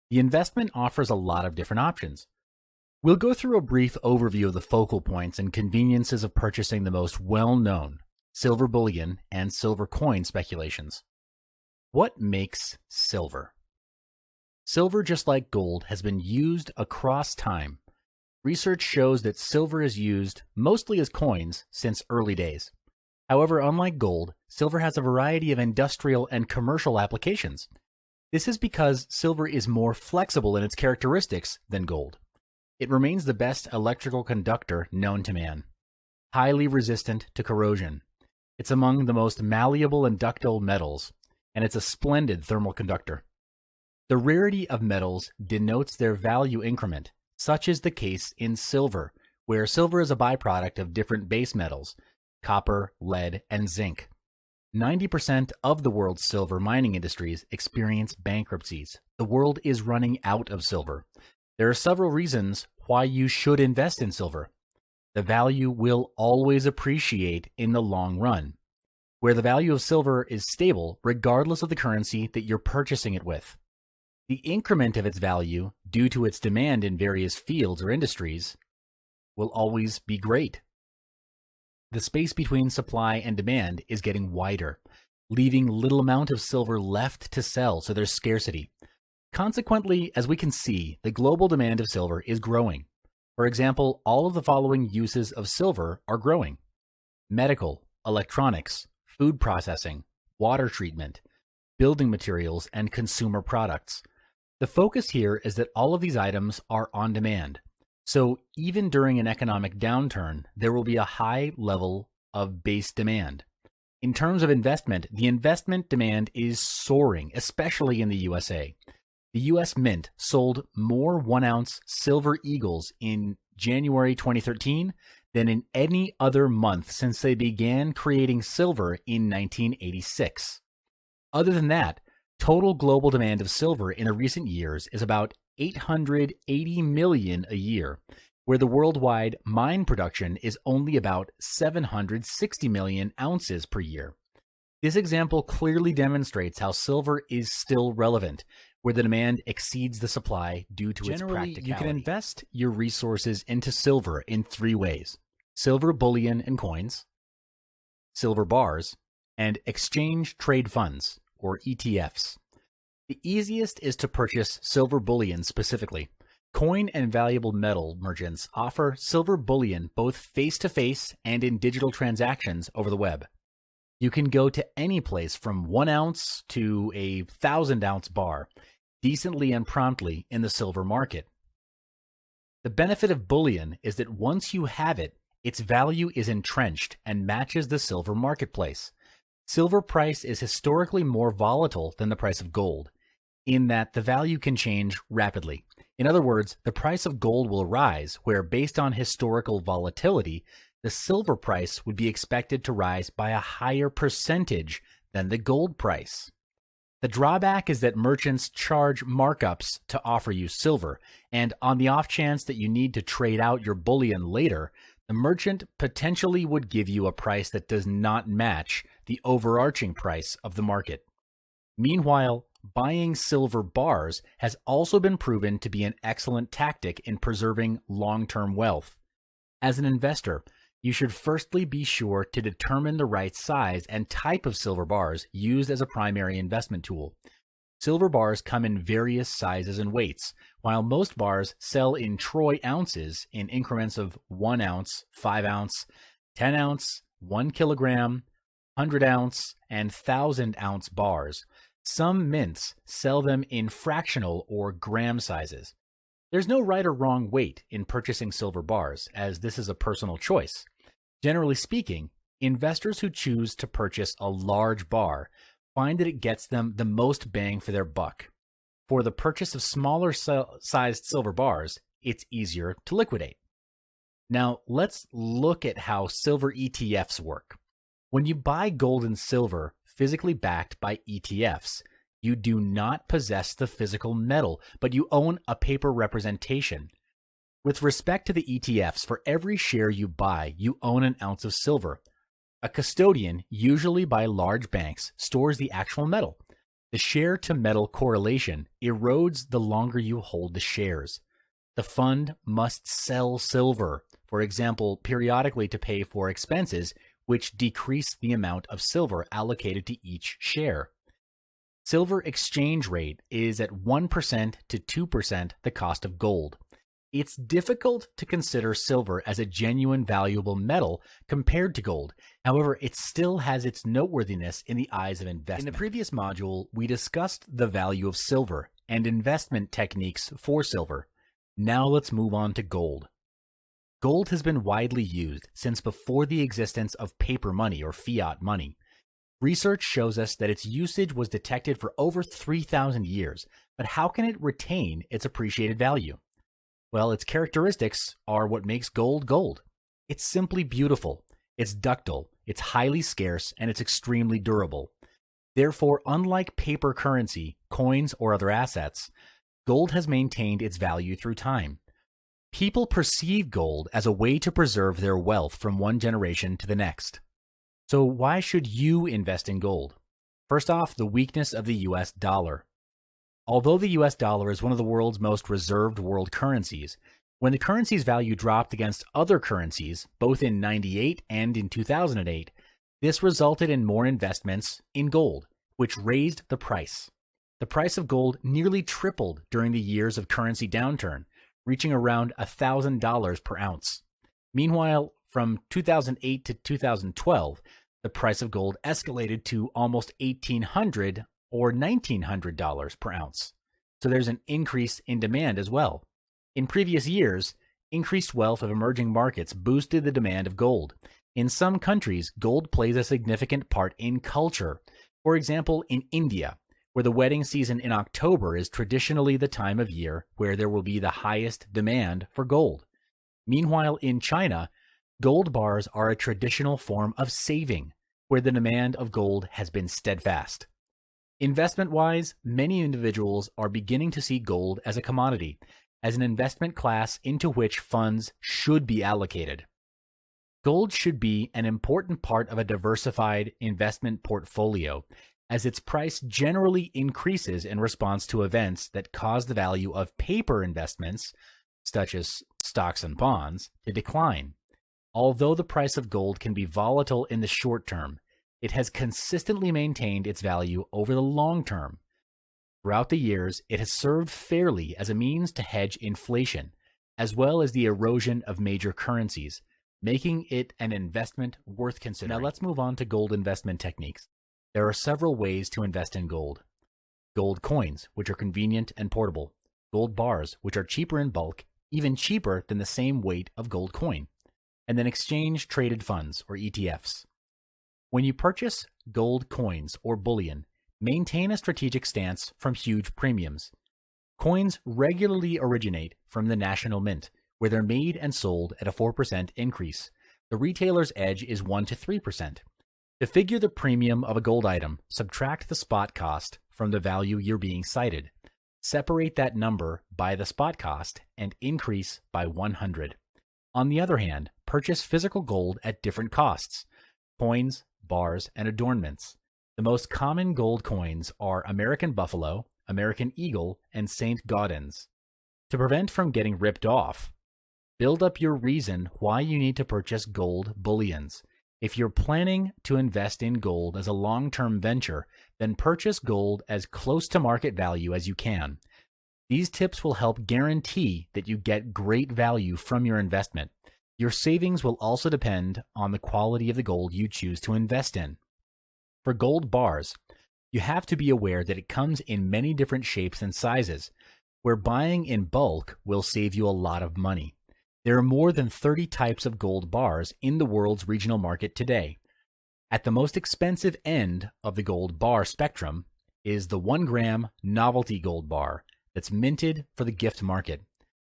The investment offers a lot of different options. We'll go through a brief overview of the focal points and conveniences of purchasing the most well-known silver bullion and silver coin speculations. What makes silver? Silver, just like gold, has been used across time. Research shows that silver is used mostly as coins since early days. However, unlike gold, silver has a variety of industrial and commercial applications. This is because silver is more flexible in its characteristics than gold. It remains the best electrical conductor known to man, highly resistant to corrosion. It's among the most malleable and ductile metals, and it's a splendid thermal conductor. The rarity of metals denotes their value increment. Such is the case in silver, where silver is a byproduct of different base metals, copper, lead, and zinc. 90% of the world's silver mining industries experience bankruptcies. The world is running out of silver. There are several reasons why you should invest in silver. The value will always appreciate in the long run, where the value of silver is stable regardless of the currency that you're purchasing it with. The increment of its value, due to its demand in various fields or industries, will always be great. The space between supply and demand is getting wider, leaving little amount of silver left to sell, so there's scarcity. Consequently, as we can see, the global demand of silver is growing. For example, all of the following uses of silver are growing: medical, electronics, food processing, water treatment, building materials, and consumer products. The focus here is that all of these items are on demand. So even during an economic downturn, there will be a high level of base demand. In terms of investment, the investment demand is soaring, especially in the USA. The US Mint sold more 1-ounce silver eagles in January 2013 than in any other month since they began creating silver in 1986. Other than that, total global demand of silver in the recent years is about 880 million a year, where the worldwide mine production is only about 760 million ounces per year. This example clearly demonstrates how silver is still relevant, where the demand exceeds the supply due to its practicality. You can invest your resources into silver in 3 ways: silver bullion and coins, silver bars, and exchange trade funds, or ETFs. The easiest is to purchase silver bullion specifically. Coin and valuable metal merchants offer silver bullion both face-to-face and in digital transactions over the web. You can go to any place from 1 ounce to a 1,000-ounce bar, decently and promptly in the silver market. The benefit of bullion is that once you have it, its value is entrenched and matches the silver marketplace. Silver price is historically more volatile than the price of gold, in that the value can change rapidly. In other words, the price of gold will rise, where based on historical volatility, the silver price would be expected to rise by a higher percentage than the gold price. The drawback is that merchants charge markups to offer you silver, and on the off chance that you need to trade out your bullion later, the merchant potentially would give you a price that does not match the overarching price of the market. Meanwhile, buying silver bars has also been proven to be an excellent tactic in preserving long-term wealth. As an investor, you should firstly be sure to determine the right size and type of silver bars used as a primary investment tool. Silver bars come in various sizes and weights, while most bars sell in troy ounces in increments of 1 ounce, 5 ounce, 10 ounce, 1 kilogram, 100 ounce, and 1,000 ounce bars. Some mints sell them in fractional or gram sizes. There's no right or wrong weight in purchasing silver bars, as this is a personal choice. Generally speaking, investors who choose to purchase a large bar find that it gets them the most bang for their buck. For the purchase of smaller sized silver bars, it's easier to liquidate. Now, let's look at how silver ETFs work. When you buy gold and silver physically backed by ETFs, you do not possess the physical metal, but you own a paper representation. With respect to the ETFs, for every share you buy, you own an ounce of silver. A custodian, usually by large banks, stores the actual metal. The share-to-metal correlation erodes the longer you hold the shares. The fund must sell silver, for example, periodically to pay for expenses, which decrease the amount of silver allocated to each share. Silver exchange rate is at 1% to 2% the cost of gold. It's difficult to consider silver as a genuine valuable metal compared to gold. However, it still has its noteworthiness in the eyes of investors. In the previous module, we discussed the value of silver and investment techniques for silver. Now let's move on to gold. Gold has been widely used since before the existence of paper money or fiat money. Research shows us that its usage was detected for over 3,000 years, but how can it retain its appreciated value? Well, its characteristics are what makes gold gold. It's simply beautiful, it's ductile, it's highly scarce, and it's extremely durable. Therefore, unlike paper currency, coins, or other assets, gold has maintained its value through time. People perceive gold as a way to preserve their wealth from one generation to the next. So why should you invest in gold? First off, the weakness of the US dollar. Although the US dollar is one of the world's most reserved world currencies, when the currency's value dropped against other currencies, both in 98 and in 2008, this resulted in more investments in gold, which raised the price. The price of gold nearly tripled during the years of currency downturn, reaching around $1,000 per ounce. Meanwhile, from 2008 to 2012, the price of gold escalated to almost $1,800 or $1,900 per ounce. So there's an increase in demand as well. In previous years, increased wealth of emerging markets boosted the demand of gold. In some countries, gold plays a significant part in culture. For example, in India, where the wedding season in October is traditionally the time of year where there will be the highest demand for gold. Meanwhile, in China, gold bars are a traditional form of saving, where the demand of gold has been steadfast. Investment-wise, many individuals are beginning to see gold as a commodity, as an investment class into which funds should be allocated. Gold should be an important part of a diversified investment portfolio, as its price generally increases in response to events that cause the value of paper investments, such as stocks and bonds, to decline. Although the price of gold can be volatile in the short term, it has consistently maintained its value over the long term. Throughout the years, it has served fairly as a means to hedge inflation, as well as the erosion of major currencies, making it an investment worth considering. Now let's move on to gold investment techniques. There are several ways to invest in gold. Gold coins, which are convenient and portable. Gold bars, which are cheaper in bulk, even cheaper than the same weight of gold coin. And then exchange-traded funds, or ETFs. When you purchase gold coins or bullion, maintain a strategic stance from huge premiums. Coins regularly originate from the National Mint, where they're made and sold at a 4% increase. The retailer's edge is 1 to 3%. To figure the premium of a gold item, subtract the spot cost from the value you're being cited. Separate that number by the spot cost and increase by 100. On the other hand, purchase physical gold at different costs: coins, bars, and adornments. The most common gold coins are American Buffalo, American Eagle, and St. Gaudens. To prevent from getting ripped off, build up your reason why you need to purchase gold bullions. If you're planning to invest in gold as a long-term venture, then purchase gold as close to market value as you can. These tips will help guarantee that you get great value from your investment. Your savings will also depend on the quality of the gold you choose to invest in. For gold bars, you have to be aware that it comes in many different shapes and sizes, where buying in bulk will save you a lot of money. There are more than 30 types of gold bars in the world's regional market today. At the most expensive end of the gold bar spectrum is the 1-gram novelty gold bar that's minted for the gift market.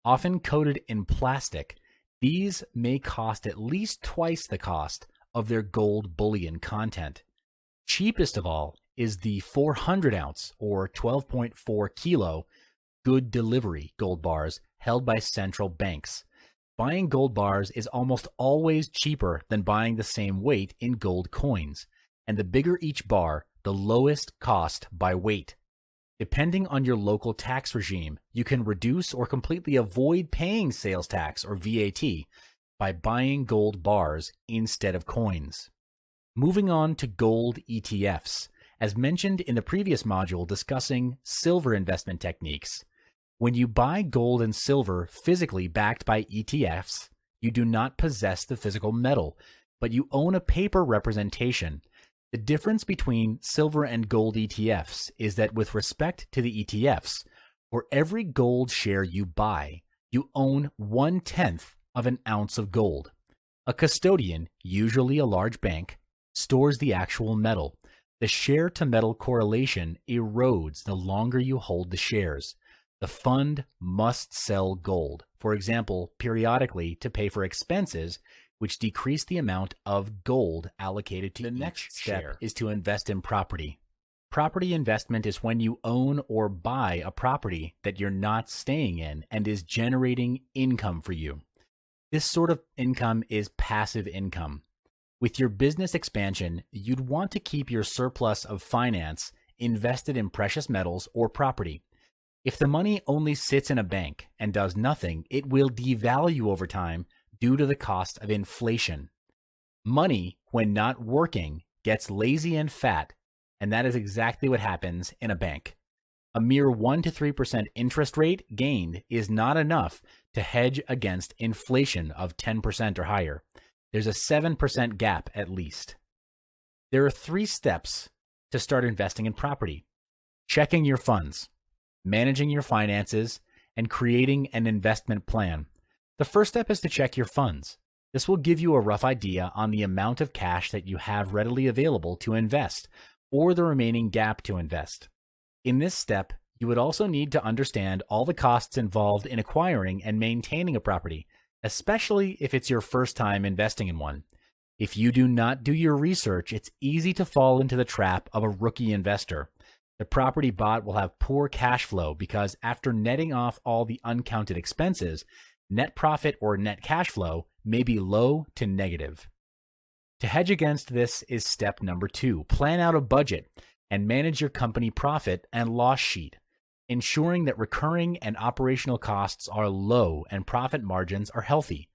Often coated in plastic, these may cost at least twice the cost of their gold bullion content. Cheapest of all is the 400-ounce or 12.4 kilo good delivery gold bars held by central banks. Buying gold bars is almost always cheaper than buying the same weight in gold coins, and the bigger each bar, the lowest cost by weight. Depending on your local tax regime, you can reduce or completely avoid paying sales tax or VAT by buying gold bars instead of coins. Moving on to gold ETFs. As mentioned in the previous module discussing silver investment techniques, when you buy gold and silver physically backed by ETFs, you do not possess the physical metal, but you own a paper representation. The difference between silver and gold ETFs is that with respect to the ETFs, for every gold share you buy, You own 1/10 of an ounce of gold. A custodian, usually a large bank, stores the actual metal. The share-to-metal correlation erodes the longer you hold the shares. The fund must sell gold, for example, periodically to pay for expenses, which decrease the amount of gold allocated to each share. The next step is to invest in property. Property investment is when you own or buy a property that you're not staying in and is generating income for you. This sort of income is passive income. With your business expansion, you'd want to keep your surplus of finance invested in precious metals or property. If the money only sits in a bank and does nothing, it will devalue over time due to the cost of inflation. Money, when not working, gets lazy and fat, and that is exactly what happens in a bank. A mere 1 to 3% interest rate gained is not enough to hedge against inflation of 10% or higher. There's a 7% gap at least. There are 3 steps to start investing in property: checking your funds, managing your finances, and creating an investment plan. The first step is to check your funds. This will give you a rough idea on the amount of cash that you have readily available to invest, or the remaining gap to invest. In this step, you would also need to understand all the costs involved in acquiring and maintaining a property, especially if it's your first time investing in one. If you do not do your research, it's easy to fall into the trap of a rookie investor. The property bought will have poor cash flow because after netting off all the uncounted expenses, net profit or net cash flow may be low to negative. To hedge against this is step number 2. Plan out a budget and manage your company profit and loss sheet, ensuring that recurring and operational costs are low and profit margins are healthy.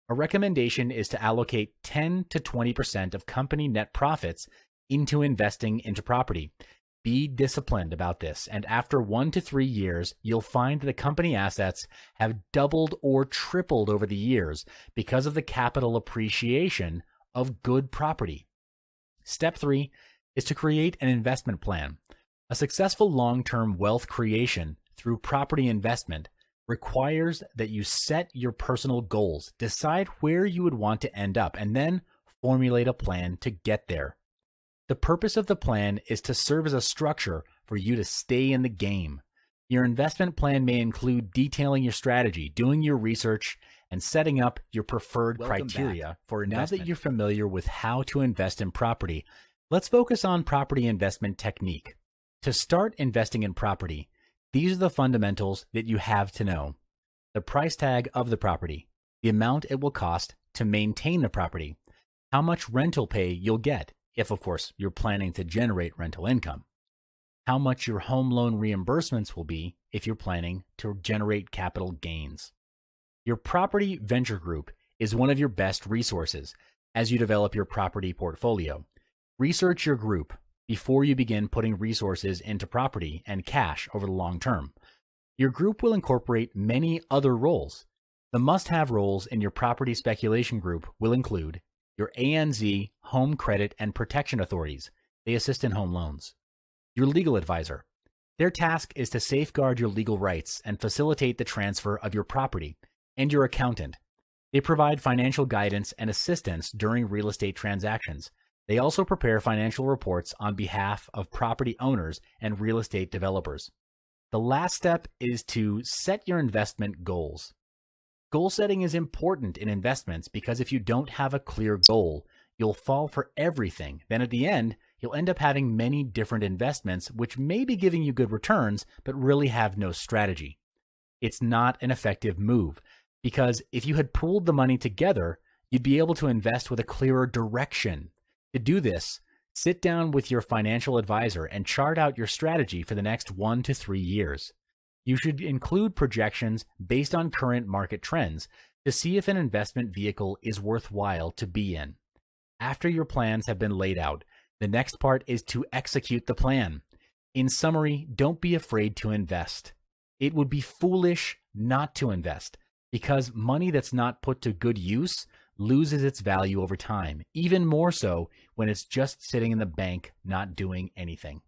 A recommendation is to allocate 10 to 20% of company net profits into investing into property. Be disciplined about this, and after 1 to 3 years, you'll find that the company assets have doubled or tripled over the years because of the capital appreciation of good property. Step 3 is to create an investment plan. A successful long-term wealth creation through property investment requires that you set your personal goals, decide where you would want to end up, and then formulate a plan to get there. The purpose of the plan is to serve as a structure for you to stay in the game. Your investment plan may include detailing your strategy, doing your research, and setting up your preferred criteria for investment. Now that you're familiar with how to invest in property, let's focus on property investment technique. To start investing in property, these are the fundamentals that you have to know: the price tag of the property, the amount it will cost to maintain the property, how much rental pay you'll get, if of course you're planning to generate rental income, how much your home loan reimbursements will be if you're planning to generate capital gains. Your property venture group is one of your best resources as you develop your property portfolio. Research your group before you begin putting resources into property and cash over the long term. Your group will incorporate many other roles. The must-have roles in your property speculation group will include your ANZ, Home Credit and Protection Authorities. They assist in home loans. Your legal advisor. Their task is to safeguard your legal rights and facilitate the transfer of your property. And your accountant. They provide financial guidance and assistance during real estate transactions. They also prepare financial reports on behalf of property owners and real estate developers. The last step is to set your investment goals. Goal setting is important in investments because if you don't have a clear goal, you'll fall for everything. Then at the end, you'll end up having many different investments which may be giving you good returns, but really have no strategy. It's not an effective move. Because if you had pooled the money together, you'd be able to invest with a clearer direction. To do this, sit down with your financial advisor and chart out your strategy for the next 1 to 3 years. You should include projections based on current market trends to see if an investment vehicle is worthwhile to be in. After your plans have been laid out, the next part is to execute the plan. In summary, don't be afraid to invest. It would be foolish not to invest, because money that's not put to good use loses its value over time, even more so when it's just sitting in the bank not doing anything.